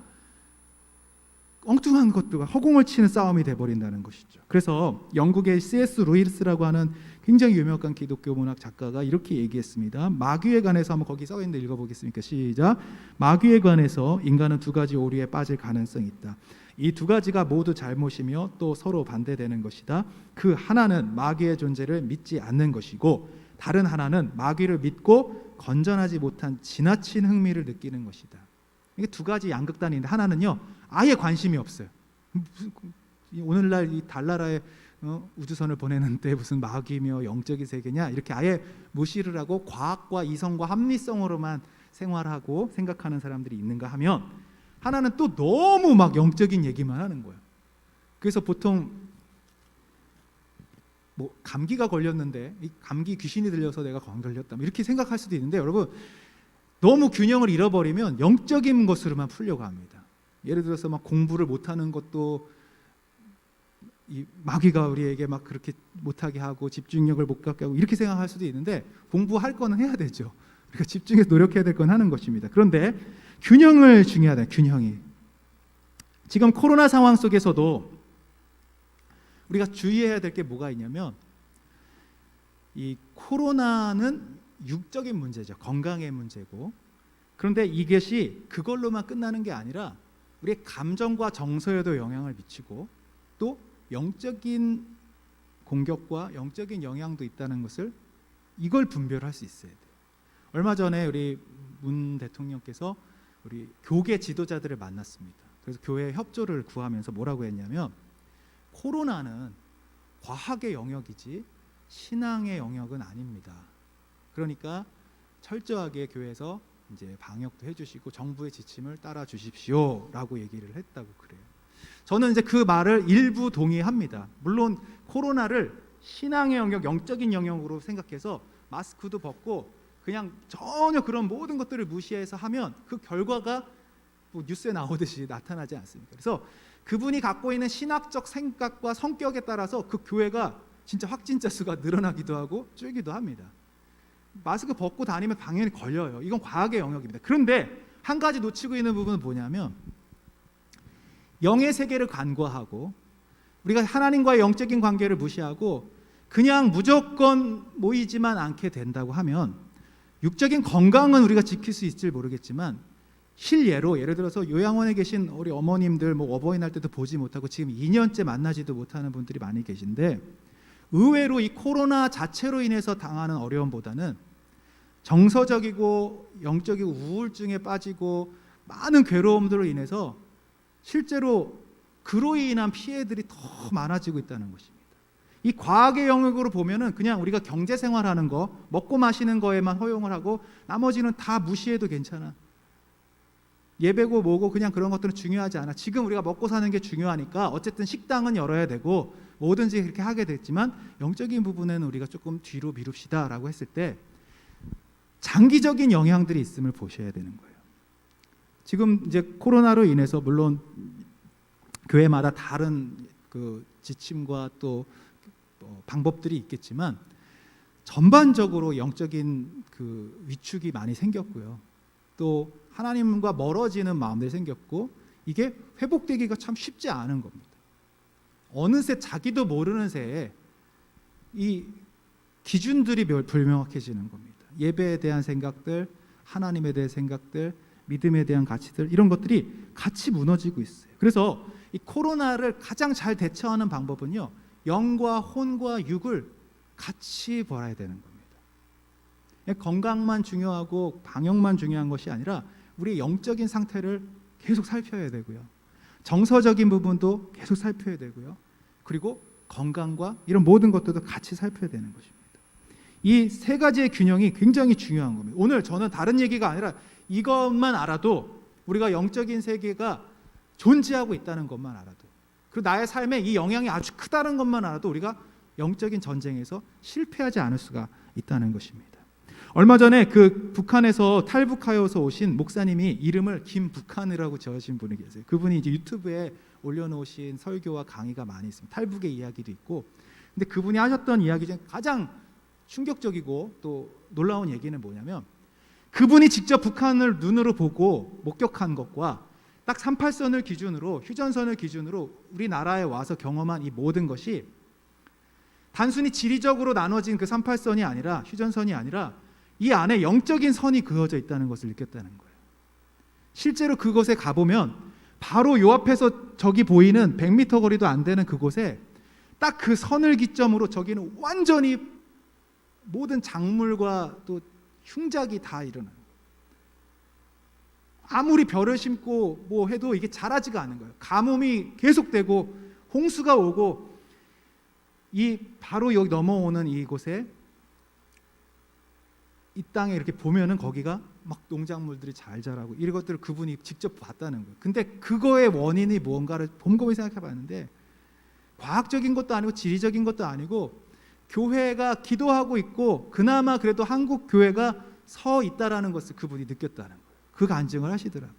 엉뚱한 것들과 허공을 치는 싸움이 돼버린다는 것이죠. 그래서 영국의 C.S. 루이스라고 하는 굉장히 유명한 기독교 문학 작가가 이렇게 얘기했습니다. 마귀에 관해서 한번 거기 써 있는데 읽어보겠습니까? 시작. 마귀에 관해서 인간은 두 가지 오류에 빠질 가능성이 있다. 이 두 가지가 모두 잘못이며 또 서로 반대되는 것이다. 그 하나는 마귀의 존재를 믿지 않는 것이고 다른 하나는 마귀를 믿고 건전하지 못한 지나친 흥미를 느끼는 것이다. 이게 두 가지 양극단인데 하나는요 아예 관심이 없어요. 오늘날 이 달나라에 우주선을 보내는데 무슨 마귀며 영적인 세계냐 이렇게 아예 무시를 하고 과학과 이성과 합리성으로만 생활하고 생각하는 사람들이 있는가 하면 하나는 또 너무 막 영적인 얘기만 하는 거예요. 그래서 보통 뭐 감기가 걸렸는데 이 감기 귀신이 들려서 내가 걸렸다 이렇게 생각할 수도 있는데 여러분 너무 균형을 잃어버리면 영적인 것으로만 풀려고 합니다. 예를 들어서 막 공부를 못하는 것도 이 마귀가 우리에게 막 그렇게 못하게 하고 집중력을 못 갖게 하고 이렇게 생각할 수도 있는데 공부할 거는 해야 되죠. 그러니까 집중해서 노력해야 될 건 하는 것입니다. 그런데 균형을 중요하다. 균형이 지금 코로나 상황 속에서도 우리가 주의해야 될 게 뭐가 있냐면 이 코로나는 육적인 문제죠. 건강의 문제고 그런데 이것이 그걸로만 끝나는 게 아니라 우리의 감정과 정서에도 영향을 미치고 또 영적인 공격과 영적인 영향도 있다는 것을 이걸 분별할 수 있어야 돼요. 얼마 전에 우리 문 대통령께서 우리 교계 지도자들을 만났습니다. 그래서 교회 협조를 구하면서 뭐라고 했냐면 코로나는 과학의 영역이지 신앙의 영역은 아닙니다. 그러니까 철저하게 교회에서 이제 방역도 해주시고 정부의 지침을 따라 주십시오라고 얘기를 했다고 그래요. 저는 이제 그 말을 일부 동의합니다. 물론 코로나를 신앙의 영역, 영적인 영역으로 생각해서 마스크도 벗고 그냥 전혀 그런 모든 것들을 무시해서 하면 그 결과가 뭐 뉴스에 나오듯이 나타나지 않습니까? 그래서 그분이 갖고 있는 신학적 생각과 성격에 따라서 그 교회가 진짜 확진자 수가 늘어나기도 하고 줄기도 합니다. 마스크 벗고 다니면 당연히 걸려요. 이건 과학의 영역입니다. 그런데 한 가지 놓치고 있는 부분은 뭐냐면 영의 세계를 간과하고 우리가 하나님과의 영적인 관계를 무시하고 그냥 무조건 모이지만 않게 된다고 하면 육적인 건강은 우리가 지킬 수 있을지 모르겠지만 실예로 예를 들어서 요양원에 계신 우리 어머님들 뭐 어버이날 때도 보지 못하고 지금 2년째 만나지도 못하는 분들이 많이 계신데 의외로 이 코로나 자체로 인해서 당하는 어려움보다는 정서적이고 영적이고 우울증에 빠지고 많은 괴로움들로 인해서 실제로 그로 인한 피해들이 더 많아지고 있다는 것입니다. 이 과학의 영역으로 보면은 그냥 우리가 경제 생활하는 거, 먹고 마시는 거에만 허용을 하고 나머지는 다 무시해도 괜찮아. 예배고 뭐고 그냥 그런 것들은 중요하지 않아. 지금 우리가 먹고 사는 게 중요하니까 어쨌든 식당은 열어야 되고 뭐든지 그렇게 하게 됐지만 영적인 부분에는 우리가 조금 뒤로 미룹시다라고 했을 때 장기적인 영향들이 있음을 보셔야 되는 거예요. 지금 이제 코로나로 인해서 물론 교회마다 다른 그 지침과 또 방법들이 있겠지만 전반적으로 영적인 그 위축이 많이 생겼고요. 또 하나님과 멀어지는 마음들이 생겼고 이게 회복되기가 참 쉽지 않은 겁니다. 어느새 자기도 모르는 새에 이 기준들이 불명확해지는 겁니다. 예배에 대한 생각들, 하나님에 대한 생각들, 믿음에 대한 가치들 이런 것들이 같이 무너지고 있어요. 그래서 이 코로나를 가장 잘 대처하는 방법은요. 영과 혼과 육을 같이 벌어야 되는 겁니다. 건강만 중요하고 방역만 중요한 것이 아니라 우리의 영적인 상태를 계속 살펴야 되고요. 정서적인 부분도 계속 살펴야 되고요. 그리고 건강과 이런 모든 것들도 같이 살펴야 되는 것입니다. 이 세 가지의 균형이 굉장히 중요한 겁니다. 오늘 저는 다른 얘기가 아니라 이것만 알아도 우리가 영적인 세계가 존재하고 있다는 것만 알아도 그리고 나의 삶에 이 영향이 아주 크다는 것만 알아도 우리가 영적인 전쟁에서 실패하지 않을 수가 있다는 것입니다. 얼마 전에 그 북한에서 탈북하여서 오신 목사님이 이름을 김북한이라고 지으신 분이 계세요. 그분이 이제 유튜브에 올려놓으신 설교와 강의가 많이 있습니다. 탈북의 이야기도 있고. 근데 그분이 하셨던 이야기 중에 가장 충격적이고 또 놀라운 얘기는 뭐냐면 그분이 직접 북한을 눈으로 보고 목격한 것과 딱 38선을 기준으로 휴전선을 기준으로 우리나라에 와서 경험한 이 모든 것이 단순히 지리적으로 나눠진 그 38선이 아니라 휴전선이 아니라 이 안에 영적인 선이 그어져 있다는 것을 느꼈다는 거예요. 실제로 그곳에 가보면 바로 요 앞에서 저기 보이는 100m 거리도 안 되는 그곳에 딱 그 선을 기점으로 저기는 완전히 모든 작물과 또 흉작이 다 일어나요. 아무리 벼를 심고 뭐 해도 이게 자라지가 않는 거예요. 가뭄이 계속되고 홍수가 오고 이 바로 여기 넘어오는 이곳에 이 땅에 이렇게 보면은 거기가 막 농작물들이 잘 자라고 이런 것들을 그분이 직접 봤다는 거예요. 근데 그거의 원인이 무언가를 곰곰이 생각해 봤는데 과학적인 것도 아니고 지리적인 것도 아니고 교회가 기도하고 있고 그나마 그래도 한국 교회가 서 있다라는 것을 그분이 느꼈다는 거예요. 그 간증을 하시더라고요.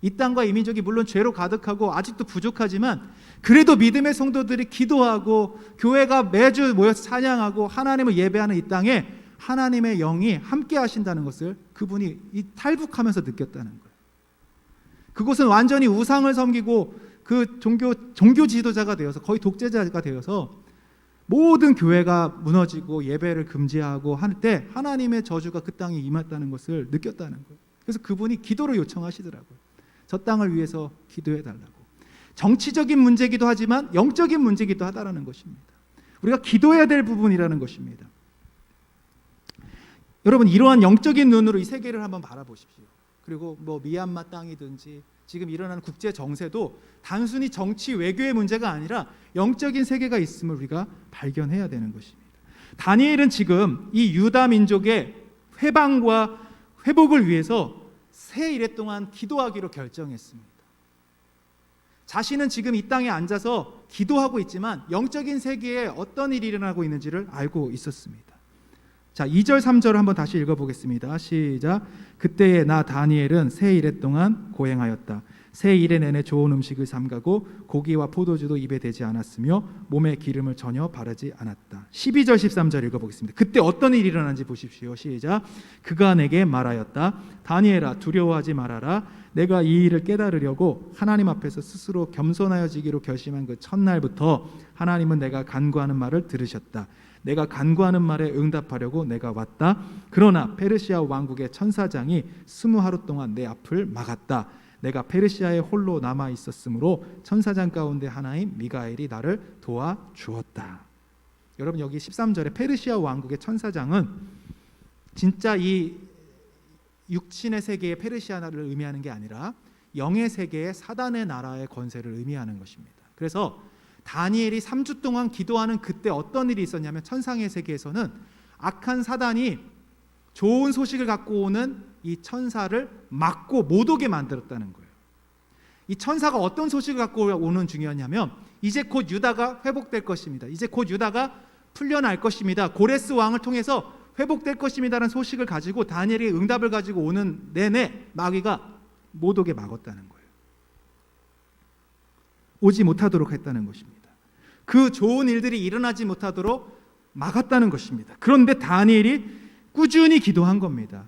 이 땅과 이 민족이 물론 죄로 가득하고 아직도 부족하지만 그래도 믿음의 성도들이 기도하고 교회가 매주 모여서 찬양하고 하나님을 예배하는 이 땅에 하나님의 영이 함께 하신다는 것을 그분이 이 탈북하면서 느꼈다는 거예요. 그곳은 완전히 우상을 섬기고 그 종교 지도자가 되어서 거의 독재자가 되어서 모든 교회가 무너지고 예배를 금지하고 할 때 하나님의 저주가 그 땅에 임했다는 것을 느꼈다는 거예요. 그래서 그분이 기도를 요청하시더라고요. 저 땅을 위해서 기도해달라고. 정치적인 문제이기도 하지만 영적인 문제이기도 하다라는 것입니다. 우리가 기도해야 될 부분이라는 것입니다. 여러분 이러한 영적인 눈으로 이 세계를 한번 바라보십시오. 그리고 뭐 미얀마 땅이든지 지금 일어나는 국제 정세도 단순히 정치 외교의 문제가 아니라 영적인 세계가 있음을 우리가 발견해야 되는 것입니다. 다니엘은 지금 이 유다 민족의 해방과 회복을 위해서 새 이래 동안 기도하기로 결정했습니다. 자신은 지금 이 땅에 앉아서 기도하고 있지만 영적인 세계에 어떤 일이 일어나고 있는지를 알고 있었습니다. 자, 2절 3절을 한번 다시 읽어보겠습니다. 시작. 그때에 나 다니엘은 새 이래 동안 고행하였다. 새 이래 내내 좋은 음식을 삼가고 고기와 포도주도 입에 대지 않았으며 몸에 기름을 전혀 바르지 않았다. 12절 13절 읽어보겠습니다. 그때 어떤 일이 일어난지 보십시오. 시작. 그가 내게 말하였다. 다니엘아, 두려워하지 말아라. 내가 이 일을 깨달으려고 하나님 앞에서 스스로 겸손하여지기로 결심한 그 첫날부터 하나님은 내가 간구하는 말을 들으셨다. 내가 간구하는 말에 응답하려고 내가 왔다. 그러나 페르시아 왕국의 천사장이 20하루 동안 내 앞을 막았다. 내가 페르시아에 홀로 남아 있었으므로 천사장 가운데 하나인 미가엘이 나를 도와주었다. 여러분, 여기 13절에 페르시아 왕국의 천사장은 진짜 이 육신의 세계의 페르시아를 의미하는 게 아니라 영의 세계의 사단의 나라의 권세를 의미하는 것입니다. 그래서 다니엘이 3주 동안 기도하는 그때 어떤 일이 있었냐면, 천상의 세계에서는 악한 사단이 좋은 소식을 갖고 오는 이 천사를 막고 못 오게 만들었다는 거예요. 이 천사가 어떤 소식을 갖고 오는 중요하냐면, 이제 곧 유다가 회복될 것입니다. 이제 곧 유다가 풀려날 것입니다. 고레스 왕을 통해서 회복될 것입니다라는 소식을 가지고 다니엘이 응답을 가지고 오는 내내 마귀가 못 오게 막았다는 거예요. 오지 못하도록 했다는 것입니다. 그 좋은 일들이 일어나지 못하도록 막았다는 것입니다. 그런데 다니엘이 꾸준히 기도한 겁니다.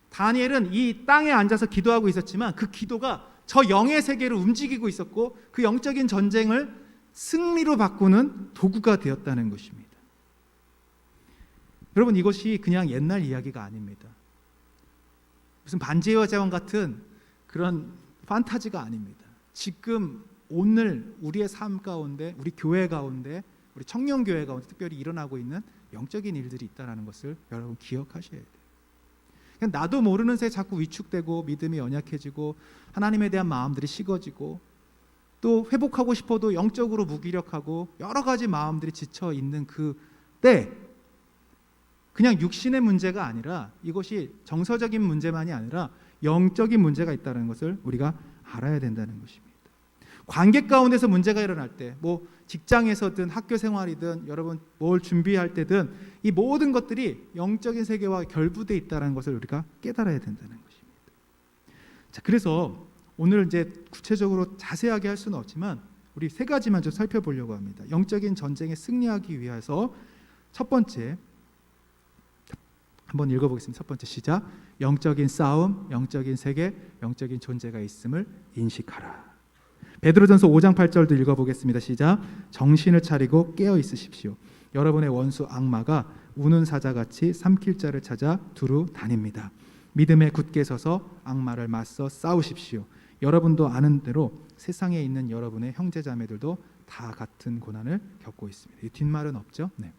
다니엘은 이 땅에 앉아서 기도하고 있었지만 그 기도가 저 영의 세계를 움직이고 있었고 그 영적인 전쟁을 승리로 바꾸는 도구가 되었다는 것입니다. 여러분, 이것이 그냥 옛날 이야기가 아닙니다. 무슨 반지의 제왕 같은 그런 판타지가 아닙니다. 지금 오늘 우리의 삶 가운데, 우리 교회 가운데, 우리 청년교회 가운데 특별히 일어나고 있는 영적인 일들이 있다는 것을 여러분 기억하셔야 돼요. 그냥 나도 모르는 새에 자꾸 위축되고 믿음이 연약해지고 하나님에 대한 마음들이 식어지고 또 회복하고 싶어도 영적으로 무기력하고 여러 가지 마음들이 지쳐 있는 그때 그냥 육신의 문제가 아니라 이것이 정서적인 문제만이 아니라 영적인 문제가 있다는 것을 우리가 알아야 된다는 것입니다. 관계 가운데서 문제가 일어날 때, 뭐 직장에서든 학교 생활이든 여러분 뭘 준비할 때든 이 모든 것들이 영적인 세계와 결부되어 있다는 것을 우리가 깨달아야 된다는 것입니다. 자, 그래서 오늘 이제 구체적으로 자세하게 할 수는 없지만 우리 세 가지만 좀 살펴보려고 합니다. 영적인 전쟁에 승리하기 위해서 첫 번째 한번 읽어보겠습니다. 첫 번째 시작. 영적인 싸움, 영적인 세계, 영적인 존재가 있음을 인식하라. 베드로전서 5장 8절도 읽어보겠습니다. 시작. 정신을 차리고 깨어 있으십시오. 여러분의 원수 악마가 우는 사자같이 삼킬 자를 찾아 두루 다닙니다. 믿음에 굳게 서서 악마를 맞서 싸우십시오. 여러분도 아는 대로 세상에 있는 여러분의 형제자매들도 다 같은 고난을 겪고 있습니다. 이 뒷말은 없죠? 네.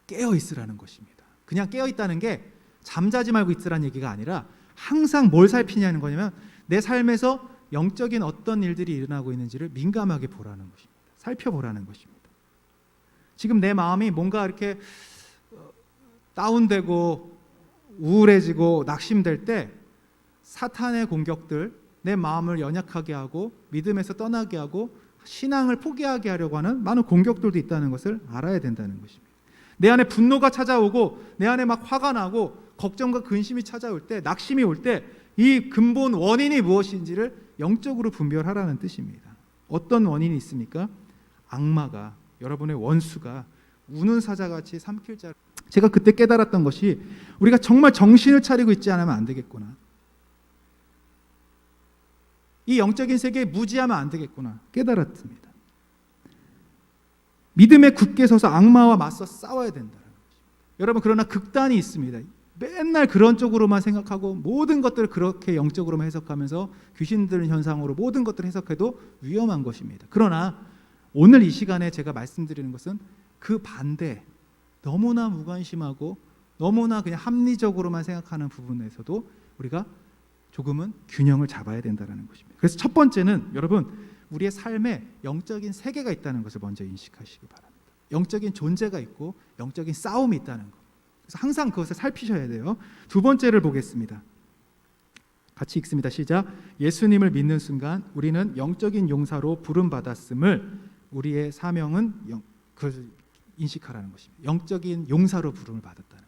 깨어 있으라는 것입니다. 그냥 깨어 있다는 게 잠자지 말고 있으라는 얘기가 아니라 항상 뭘 살피냐는 거냐면 내 삶에서 영적인 어떤 일들이 일어나고 있는지를 민감하게 보라는 것입니다. 살펴보라는 것입니다. 지금 내 마음이 뭔가 이렇게 다운되고 우울해지고 낙심될 때 사탄의 공격들, 내 마음을 연약하게 하고 믿음에서 떠나게 하고 신앙을 포기하게 하려고 하는 많은 공격들도 있다는 것을 알아야 된다는 것입니다. 내 안에 분노가 찾아오고 내 안에 막 화가 나고 걱정과 근심이 찾아올 때, 낙심이 올 때 이 근본 원인이 무엇인지를 영적으로 분별하라는 뜻입니다. 어떤 원인이 있습니까? 악마가, 여러분의 원수가 우는 사자같이 삼킬 자. 제가 그때 깨달았던 것이 우리가 정말 정신을 차리고 있지 않으면 안 되겠구나. 이 영적인 세계에 무지하면 안 되겠구나 깨달았습니다. 믿음에 굳게 서서 악마와 맞서 싸워야 된다는 것입니다. 여러분, 그러나 극단이 있습니다. 맨날 그런 쪽으로만 생각하고 모든 것들을 그렇게 영적으로만 해석하면서 귀신 들은 현상으로 모든 것들을 해석해도 위험한 것입니다. 그러나 오늘 이 시간에 제가 말씀드리는 것은 그 반대, 너무나 무관심하고 너무나 그냥 합리적으로만 생각하는 부분에서도 우리가 조금은 균형을 잡아야 된다는 것입니다. 그래서 첫 번째는 여러분, 우리의 삶에 영적인 세계가 있다는 것을 먼저 인식하시기 바랍니다. 영적인 존재가 있고 영적인 싸움이 있다는 것. 그래서 항상 그것을 살피셔야 돼요. 두 번째를 보겠습니다. 같이 읽습니다. 시작. 예수님을 믿는 순간 우리는 영적인 용사로 부름받았음을 우리의 사명은 그것을 인식하라는 것입니다. 영적인 용사로 부름을 받았다는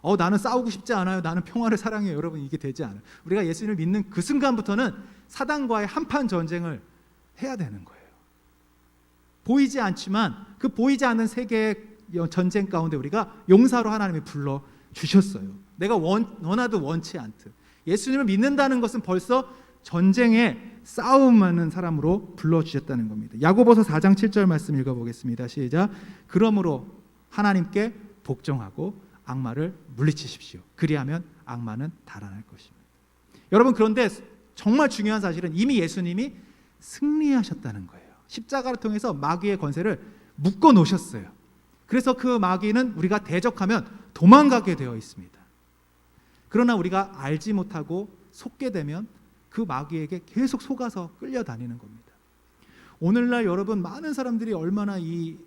거예요. 나는 싸우고 싶지 않아요. 나는 평화를 사랑해요. 여러분, 이게 되지 않아요. 우리가 예수님을 믿는 그 순간부터는 사단과의 한판 전쟁을 해야 되는 거예요. 보이지 않지만 그 보이지 않는 세계의 전쟁 가운데 우리가 용사로 하나님이 불러 주셨어요. 내가 원하든 원치 않든 예수님을 믿는다는 것은 벌써 전쟁에 싸움하는 사람으로 불러주셨다는 겁니다. 야고보서 4장 7절 말씀 읽어보겠습니다. 시작. 그러므로 하나님께 복종하고 악마를 물리치십시오. 그리하면 악마는 달아날 것입니다. 여러분, 그런데 정말 중요한 사실은 이미 예수님이 승리하셨다는 거예요. 십자가를 통해서 마귀의 권세를 묶어 놓으셨어요. 그래서 그 마귀는 우리가 대적하면 도망가게 되어 있습니다. 그러나 우리가 알지 못하고 속게 되면 그 마귀에게 계속 속아서 끌려다니는 겁니다. 오늘날 여러분, 많은 사람들이 얼마나 이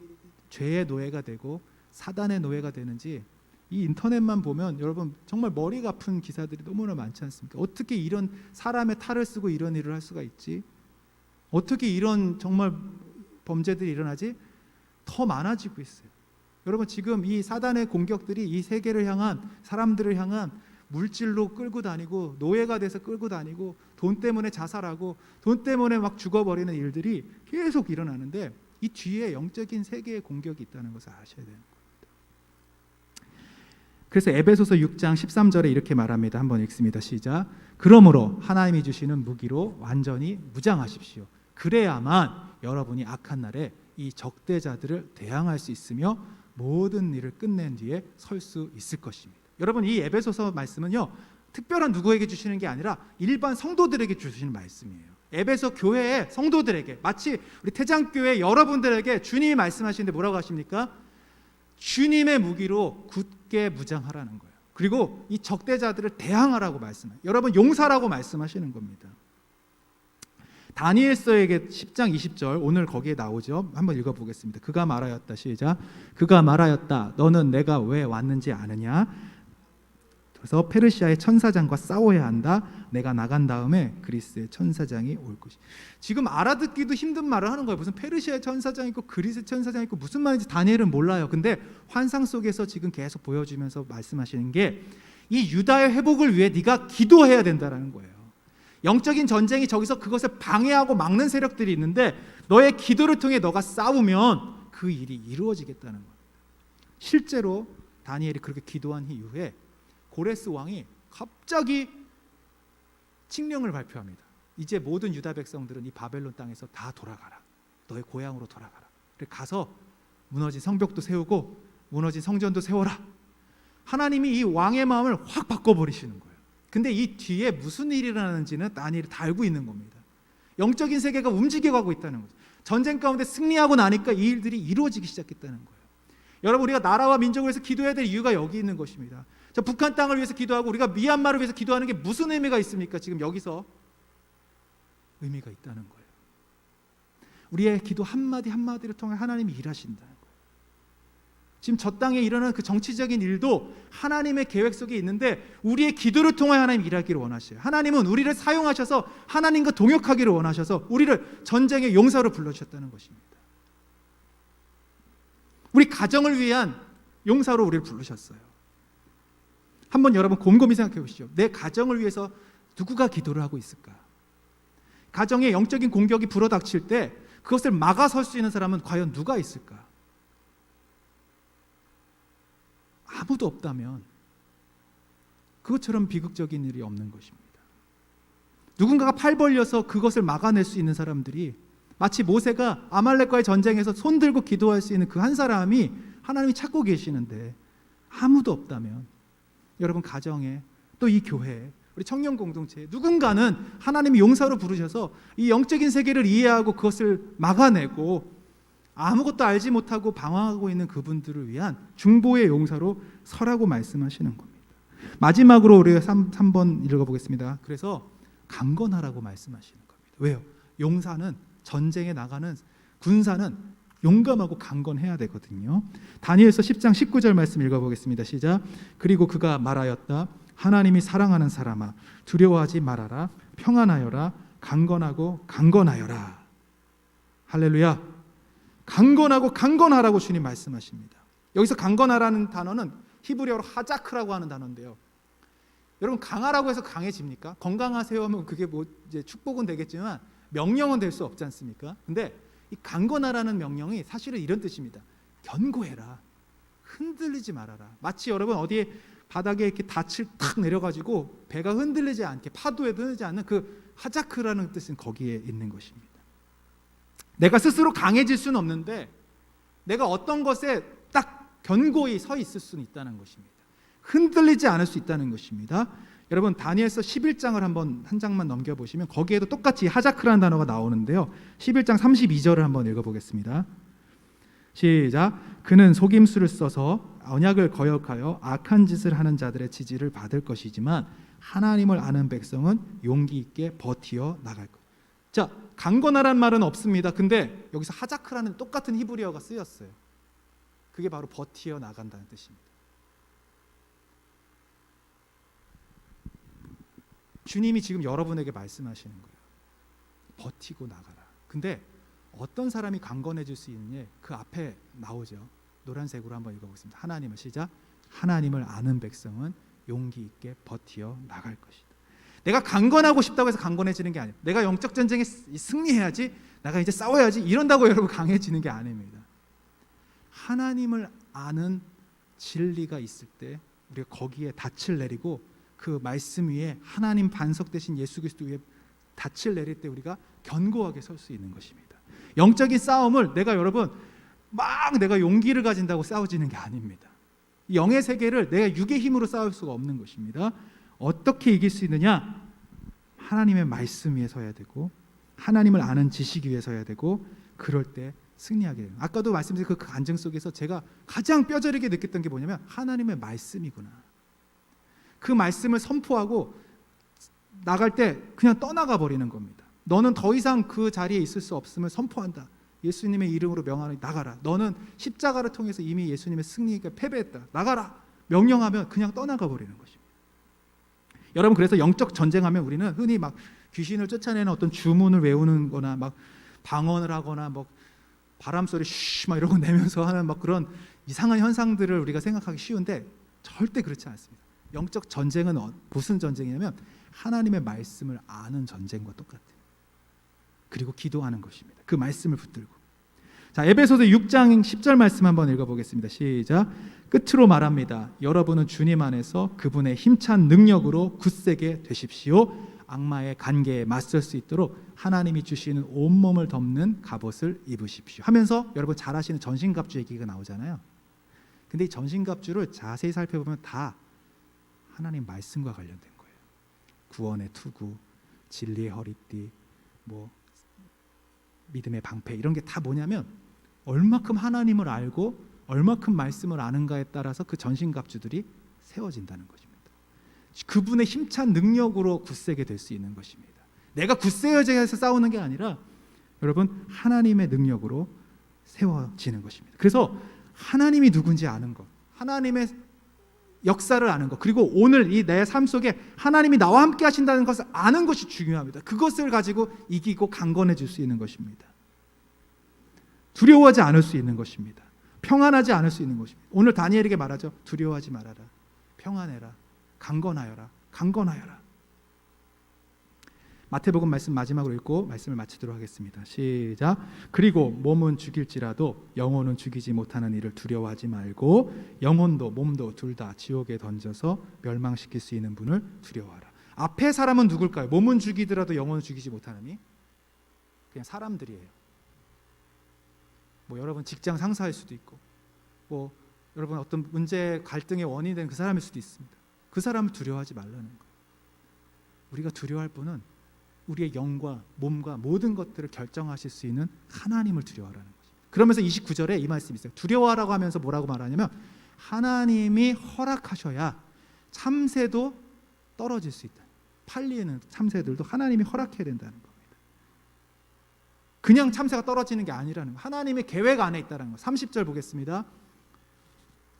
죄의 노예가 되고 사단의 노예가 되는지 이 인터넷만 보면 여러분 정말 머리가 아픈 기사들이 너무나 많지 않습니까? 어떻게 이런 사람의 탈을 쓰고 이런 일을 할 수가 있지? 어떻게 이런 정말 범죄들이 일어나지? 더 많아지고 있어요. 여러분, 지금 이 사단의 공격들이 이 세계를 향한, 사람들을 향한 물질로 끌고 다니고 노예가 돼서 끌고 다니고 돈 때문에 자살하고 돈 때문에 막 죽어버리는 일들이 계속 일어나는데 이 뒤에 영적인 세계의 공격이 있다는 것을 아셔야 되는 겁니다. 그래서 에베소서 6장 13절에 이렇게 말합니다. 한번 읽습니다. 시작. 그러므로 하나님이 주시는 무기로 완전히 무장하십시오. 그래야만 여러분이 악한 날에 이 적대자들을 대항할 수 있으며 모든 일을 끝낸 뒤에 설 수 있을 것입니다. 여러분, 이 에베소서 말씀은요, 특별한 누구에게 주시는 게 아니라 일반 성도들에게 주시는 말씀이에요. 에베소 교회의 성도들에게, 마치 우리 태장교회 여러분들에게 주님이 말씀하시는데 뭐라고 하십니까? 주님의 무기로 굳게 무장하라는 거예요. 그리고 이 적대자들을 대항하라고 말씀해요. 여러분, 용사라고 말씀하시는 겁니다. 다니엘서에게 10장 20절, 오늘 거기에 나오죠. 한번 읽어보겠습니다. 그가 말하였다. 시작. 그가 말하였다. 너는 내가 왜 왔는지 아느냐? 그래서 페르시아의 천사장과 싸워야 한다. 내가 나간 다음에 그리스의 천사장이 올 것이. 지금 알아듣기도 힘든 말을 하는 거예요. 무슨 페르시아의 천사장 있고 그리스의 천사장 있고 무슨 말인지 다니엘은 몰라요. 근데 환상 속에서 지금 계속 보여주면서 말씀하시는 게 이 유다의 회복을 위해 네가 기도해야 된다라는 거예요. 영적인 전쟁이 저기서 그것을 방해하고 막는 세력들이 있는데 너의 기도를 통해 너가 싸우면 그 일이 이루어지겠다는 거예요. 실제로 다니엘이 그렇게 기도한 이후에 고레스 왕이 갑자기 칙령을 발표합니다. 이제 모든 유다 백성들은 이 바벨론 땅에서 다 돌아가라. 너의 고향으로 돌아가라. 가서 무너진 성벽도 세우고 무너진 성전도 세워라. 하나님이 이 왕의 마음을 확 바꿔버리시는 거예요. 근데 이 뒤에 무슨 일이 일어나는지는 다니엘이 다 알고 있는 겁니다. 영적인 세계가 움직여가고 있다는 거죠. 전쟁 가운데 승리하고 나니까 이 일들이 이루어지기 시작했다는 거예요. 여러분, 우리가 나라와 민족을 위해서 기도해야 될 이유가 여기 있는 것입니다. 자, 북한 땅을 위해서 기도하고 우리가 미얀마를 위해서 기도하는 게 무슨 의미가 있습니까? 지금 여기서 의미가 있다는 거예요. 우리의 기도 한마디 한마디를 통해 하나님이 일하신다는 거예요. 지금 저 땅에 일어나는 그 정치적인 일도 하나님의 계획 속에 있는데 우리의 기도를 통해 하나님이 일하기를 원하셔요. 하나님은 우리를 사용하셔서 하나님과 동역하기를 원하셔서 우리를 전쟁의 용사로 불러주셨다는 것입니다. 우리 가정을 위한 용사로 우리를 부르셨어요. 한번 여러분 곰곰이 생각해 보시죠. 내 가정을 위해서 누구가 기도를 하고 있을까? 가정에 영적인 공격이 불어닥칠 때 그것을 막아설 수 있는 사람은 과연 누가 있을까? 아무도 없다면 그것처럼 비극적인 일이 없는 것입니다. 누군가가 팔 벌려서 그것을 막아낼 수 있는 사람들이, 마치 모세가 아말렉과의 전쟁에서 손 들고 기도할 수 있는 그 한 사람이 하나님이 찾고 계시는데 아무도 없다면 여러분 가정에, 또 이 교회에, 우리 청년 공동체에 누군가는 하나님이 용사로 부르셔서 이 영적인 세계를 이해하고 그것을 막아내고 아무것도 알지 못하고 방황하고 있는 그분들을 위한 중보의 용사로 서라고 말씀하시는 겁니다. 마지막으로 우리 3번 읽어보겠습니다. 그래서 강건하라고 말씀하시는 겁니다. 왜요? 용사는, 전쟁에 나가는 군사는 용감하고 강건해야 되거든요. 다니엘서 10장 19절 말씀 읽어보겠습니다. 시작. 그리고 그가 말하였다. 하나님이 사랑하는 사람아, 두려워하지 말아라. 평안하여라. 강건하고 강건하여라. 할렐루야. 강건하고 강건하라고 주님 말씀하십니다. 여기서 강건하라는 단어는 히브리어로 하자크라고 하는 단어인데요. 여러분, 강하라고 해서 강해집니까? 건강하세요 하면 그게 뭐 이제 축복은 되겠지만 명령은 될 수 없지 않습니까? 근데 이 강건하라는 명령이 사실은 이런 뜻입니다. 견고해라. 흔들리지 말아라. 마치 여러분 어디에 바닥에 이렇게 닻을 탁 내려가지고 배가 흔들리지 않게, 파도에 흔들리지 않는 그 하자크라는 뜻은 거기에 있는 것입니다. 내가 스스로 강해질 수는 없는데 내가 어떤 것에 딱 견고히 서 있을 수는 있다는 것입니다. 흔들리지 않을 수 있다는 것입니다. 여러분, 다니엘서 11장을 한 장만 넘겨보시면 거기에도 똑같이 하자크라는 단어가 나오는데요. 11장 32절을 한번 읽어보겠습니다. 시작. 그는 속임수를 써서 언약을 거역하여 악한 짓을 하는 자들의 지지를 받을 것이지만 하나님을 아는 백성은 용기 있게 버티어 나갈 것. 자, 강건하란 말은 없습니다. 근데 여기서 하자크라는 똑같은 히브리어가 쓰였어요. 그게 바로 버티어 나간다는 뜻입니다. 주님이 지금 여러분에게 말씀하시는 거예요. 버티고 나가라. 근데 어떤 사람이 강건해질 수 있느냐? 그 앞에 나오죠. 노란색으로 한번 읽어보겠습니다. 하나님을 시작. 하나님을 아는 백성은 용기 있게 버티어 나갈 것이다. 내가 강건하고 싶다고 해서 강건해지는 게 아니에요. 내가 영적 전쟁에 승리해야지, 내가 이제 싸워야지 이런다고 여러분 강해지는 게 아닙니다. 하나님을 아는 진리가 있을 때 우리가 거기에 닻을 내리고 그 말씀 위에 하나님 반석 되신 예수 그리스도 위에 닻을 내릴 때 우리가 견고하게 설 수 있는 것입니다. 영적인 싸움을 여러분 막 내가 용기를 가진다고 싸워지는 게 아닙니다. 영의 세계를 내가 육의 힘으로 싸울 수가 없는 것입니다. 어떻게 이길 수 있느냐? 하나님의 말씀 위에 서야 되고 하나님을 아는 지식 위에 서야 되고 그럴 때 승리하게 돼요. 아까도 말씀드린 그 간증 속에서 제가 가장 뼈저리게 느꼈던 게 뭐냐면 하나님의 말씀이구나. 그 말씀을 선포하고 나갈 때 그냥 떠나가 버리는 겁니다. 너는 더 이상 그 자리에 있을 수 없음을 선포한다. 예수님의 이름으로 명하노니 나가라. 너는 십자가를 통해서 이미 예수님의 승리가 패배했다. 나가라. 명령하면 그냥 떠나가 버리는 것입니다. 여러분, 그래서 영적 전쟁하면 우리는 흔히 막 귀신을 쫓아내는 어떤 주문을 외우는 거나 막 방언을 하거나 막 바람 소리 쉬 막 이런 거 내면서 하는 막 그런 이상한 현상들을 우리가 생각하기 쉬운데 절대 그렇지 않습니다. 영적 전쟁은 무슨 전쟁이냐면 하나님의 말씀을 아는 전쟁과 똑같아요. 그리고 기도하는 것입니다. 그 말씀을 붙들고. 자, 에베소서 6장 10절 말씀 한번 읽어보겠습니다. 시작. 끝으로 말합니다. 여러분은 주님 안에서 그분의 힘찬 능력으로 굳세게 되십시오. 악마의 간계에 맞설 수 있도록 하나님이 주시는 온몸을 덮는 갑옷을 입으십시오. 하면서 여러분 잘 아시는 전신갑주 얘기가 나오잖아요. 근데 이 전신갑주를 자세히 살펴보면 다 하나님 말씀과 관련된 거예요. 구원의 투구, 진리의 허리띠, 뭐 믿음의 방패, 이런 게 다 뭐냐면 얼마큼 하나님을 알고 얼마큼 말씀을 아는가에 따라서 그 전신갑주들이 세워진다는 것입니다. 그분의 힘찬 능력으로 굳세게 될 수 있는 것입니다. 내가 굳세어져서 싸우는 게 아니라 여러분 하나님의 능력으로 세워지는 것입니다. 그래서 하나님이 누군지 아는 것, 하나님의 역사를 아는 것, 그리고 오늘 이 내 삶 속에 하나님이 나와 함께 하신다는 것을 아는 것이 중요합니다. 그것을 가지고 이기고 강건해질 수 있는 것입니다. 두려워하지 않을 수 있는 것입니다. 평안하지 않을 수 있는 것입니다. 오늘 다니엘에게 말하죠. 두려워하지 말아라. 평안해라. 강건하여라. 강건하여라. 마태복음 말씀 마지막으로 읽고 말씀을 마치도록 하겠습니다. 시작. 그리고 몸은 죽일지라도 영혼은 죽이지 못하는 일을 두려워하지 말고 영혼도 몸도 둘 다 지옥에 던져서 멸망시킬 수 있는 분을 두려워하라. 앞에 사람은 누굴까요? 몸은 죽이더라도 영혼은 죽이지 못하느니? 그냥 사람들이에요. 뭐 여러분 직장 상사일 수도 있고, 뭐 여러분 어떤 문제 갈등의 원인이 된 그 사람일 수도 있습니다. 그 사람을 두려워하지 말라는 거예요. 우리가 두려워할 분은 우리의 영과 몸과 모든 것들을 결정하실 수 있는 하나님을 두려워하라는 거죠. 그러면서 29절에 이 말씀이 있어요. 두려워하라고 하면서 뭐라고 말하냐면 하나님이 허락하셔야 참새도 떨어질 수 있다. 팔리에는 참새들도 하나님이 허락해야 된다는 겁니다. 그냥 참새가 떨어지는 게 아니라는 거. 하나님의 계획 안에 있다는 거. 30절 보겠습니다.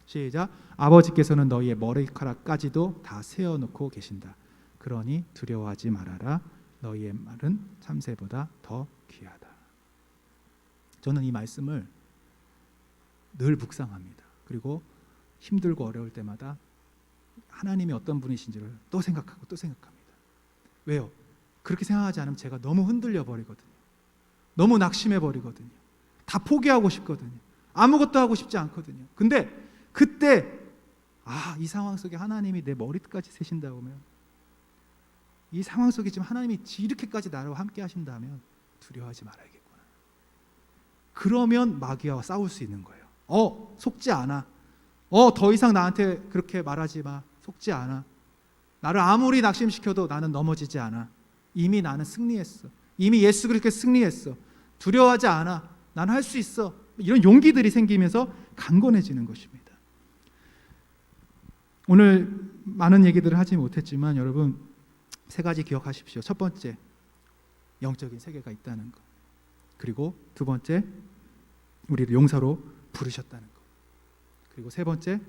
시작. 아버지께서는 너희의 머리카락까지도 다 세어놓고 계신다. 그러니 두려워하지 말아라. 너희의 말은 참새보다 더 귀하다. 저는 이 말씀을 늘 묵상합니다. 그리고 힘들고 어려울 때마다 하나님이 어떤 분이신지를 또 생각하고 또 생각합니다. 왜요? 그렇게 생각하지 않으면 제가 너무 흔들려 버리거든요. 너무 낙심해 버리거든요. 다 포기하고 싶거든요. 아무것도 하고 싶지 않거든요. 근데 그때 이 상황 속에 하나님이 내 머리까지 세신다고 하면, 이 상황 속에 지금 하나님이 이렇게까지 나와 함께 하신다면 두려워하지 말아야겠구나. 그러면 마귀와 싸울 수 있는 거예요. 속지 않아. 더 이상 나한테 그렇게 말하지 마. 속지 않아. 나를 아무리 낙심시켜도 나는 넘어지지 않아. 이미 나는 승리했어. 이미 예수 그렇게 승리했어. 두려워하지 않아. 나는 할 수 있어. 이런 용기들이 생기면서 강건해지는 것입니다. 오늘 많은 얘기들을 하지 못했지만 여러분, 세 가지 기억하십시오. 첫 번째, 영적인 세계가 있다는 것. 그리고 두 번째, 우리를 용사로 부르셨다는 것. 그리고 세 번째,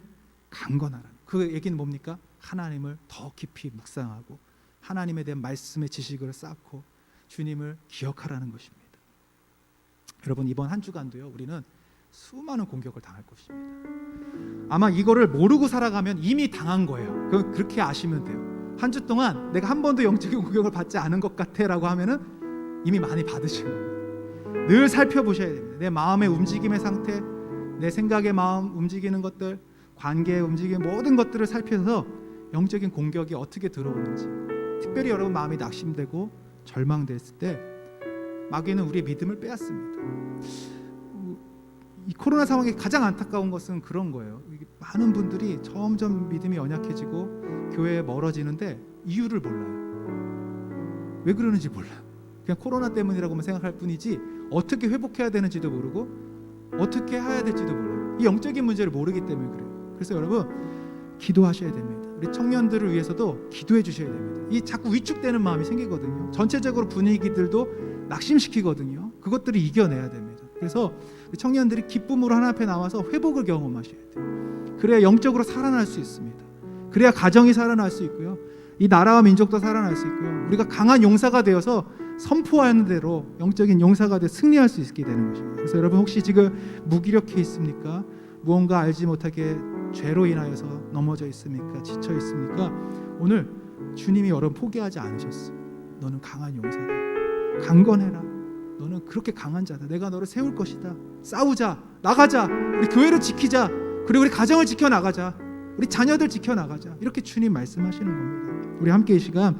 강건하라는 것. 그 얘기는 뭡니까? 하나님을 더 깊이 묵상하고 하나님에 대한 말씀의 지식을 쌓고 주님을 기억하라는 것입니다. 여러분, 이번 한 주간도요, 우리는 수많은 공격을 당할 것입니다. 아마 이거를 모르고 살아가면 이미 당한 거예요. 그렇게 아시면 돼요. 한 주 동안 내가 한 번도 영적인 공격을 받지 않은 것 같아 라고 하면은 이미 많이 받으신 겁니다. 늘 살펴보셔야 됩니다. 내 마음의 움직임의 상태, 내 생각의 마음 움직이는 것들, 관계의 움직임, 모든 것들을 살펴서 영적인 공격이 어떻게 들어오는지. 특별히 여러분 마음이 낙심되고 절망됐을 때 마귀는 우리의 믿음을 빼앗습니다. 이 코로나 상황이 가장 안타까운 것은 그런 거예요. 많은 분들이 점점 믿음이 연약해지고 교회에 멀어지는데 이유를 몰라요. 왜 그러는지 몰라요. 그냥 코로나 때문이라고만 생각할 뿐이지 어떻게 회복해야 되는지도 모르고 어떻게 해야 될지도 몰라요. 이 영적인 문제를 모르기 때문에 그래요. 그래서 여러분, 기도하셔야 됩니다. 우리 청년들을 위해서도 기도해 주셔야 됩니다. 이 자꾸 위축되는 마음이 생기거든요. 전체적으로 분위기들도 낙심시키거든요. 그것들을 이겨내야 됩니다. 그래서 청년들이 기쁨으로 하나님 앞에 나와서 회복을 경험하셔야 돼요. 그래야 영적으로 살아날 수 있습니다. 그래야 가정이 살아날 수 있고요. 이 나라와 민족도 살아날 수 있고요. 우리가 강한 용사가 되어서 선포하는 대로 영적인 용사가 되어 승리할 수 있게 되는 것입니다. 그래서 여러분, 혹시 지금 무기력해 있습니까? 무언가 알지 못하게 죄로 인하여서 넘어져 있습니까? 지쳐 있습니까? 오늘 주님이 여러분 포기하지 않으셨어요. 너는 강한 용사다. 강건해라. 너는 그렇게 강한 자다. 내가 너를 세울 것이다. 싸우자. 나가자. 우리 교회를 지키자. 그리고 우리 가정을 지켜나가자. 우리 자녀들 지켜나가자. 이렇게 주님 말씀하시는 겁니다. 우리 함께 이 시간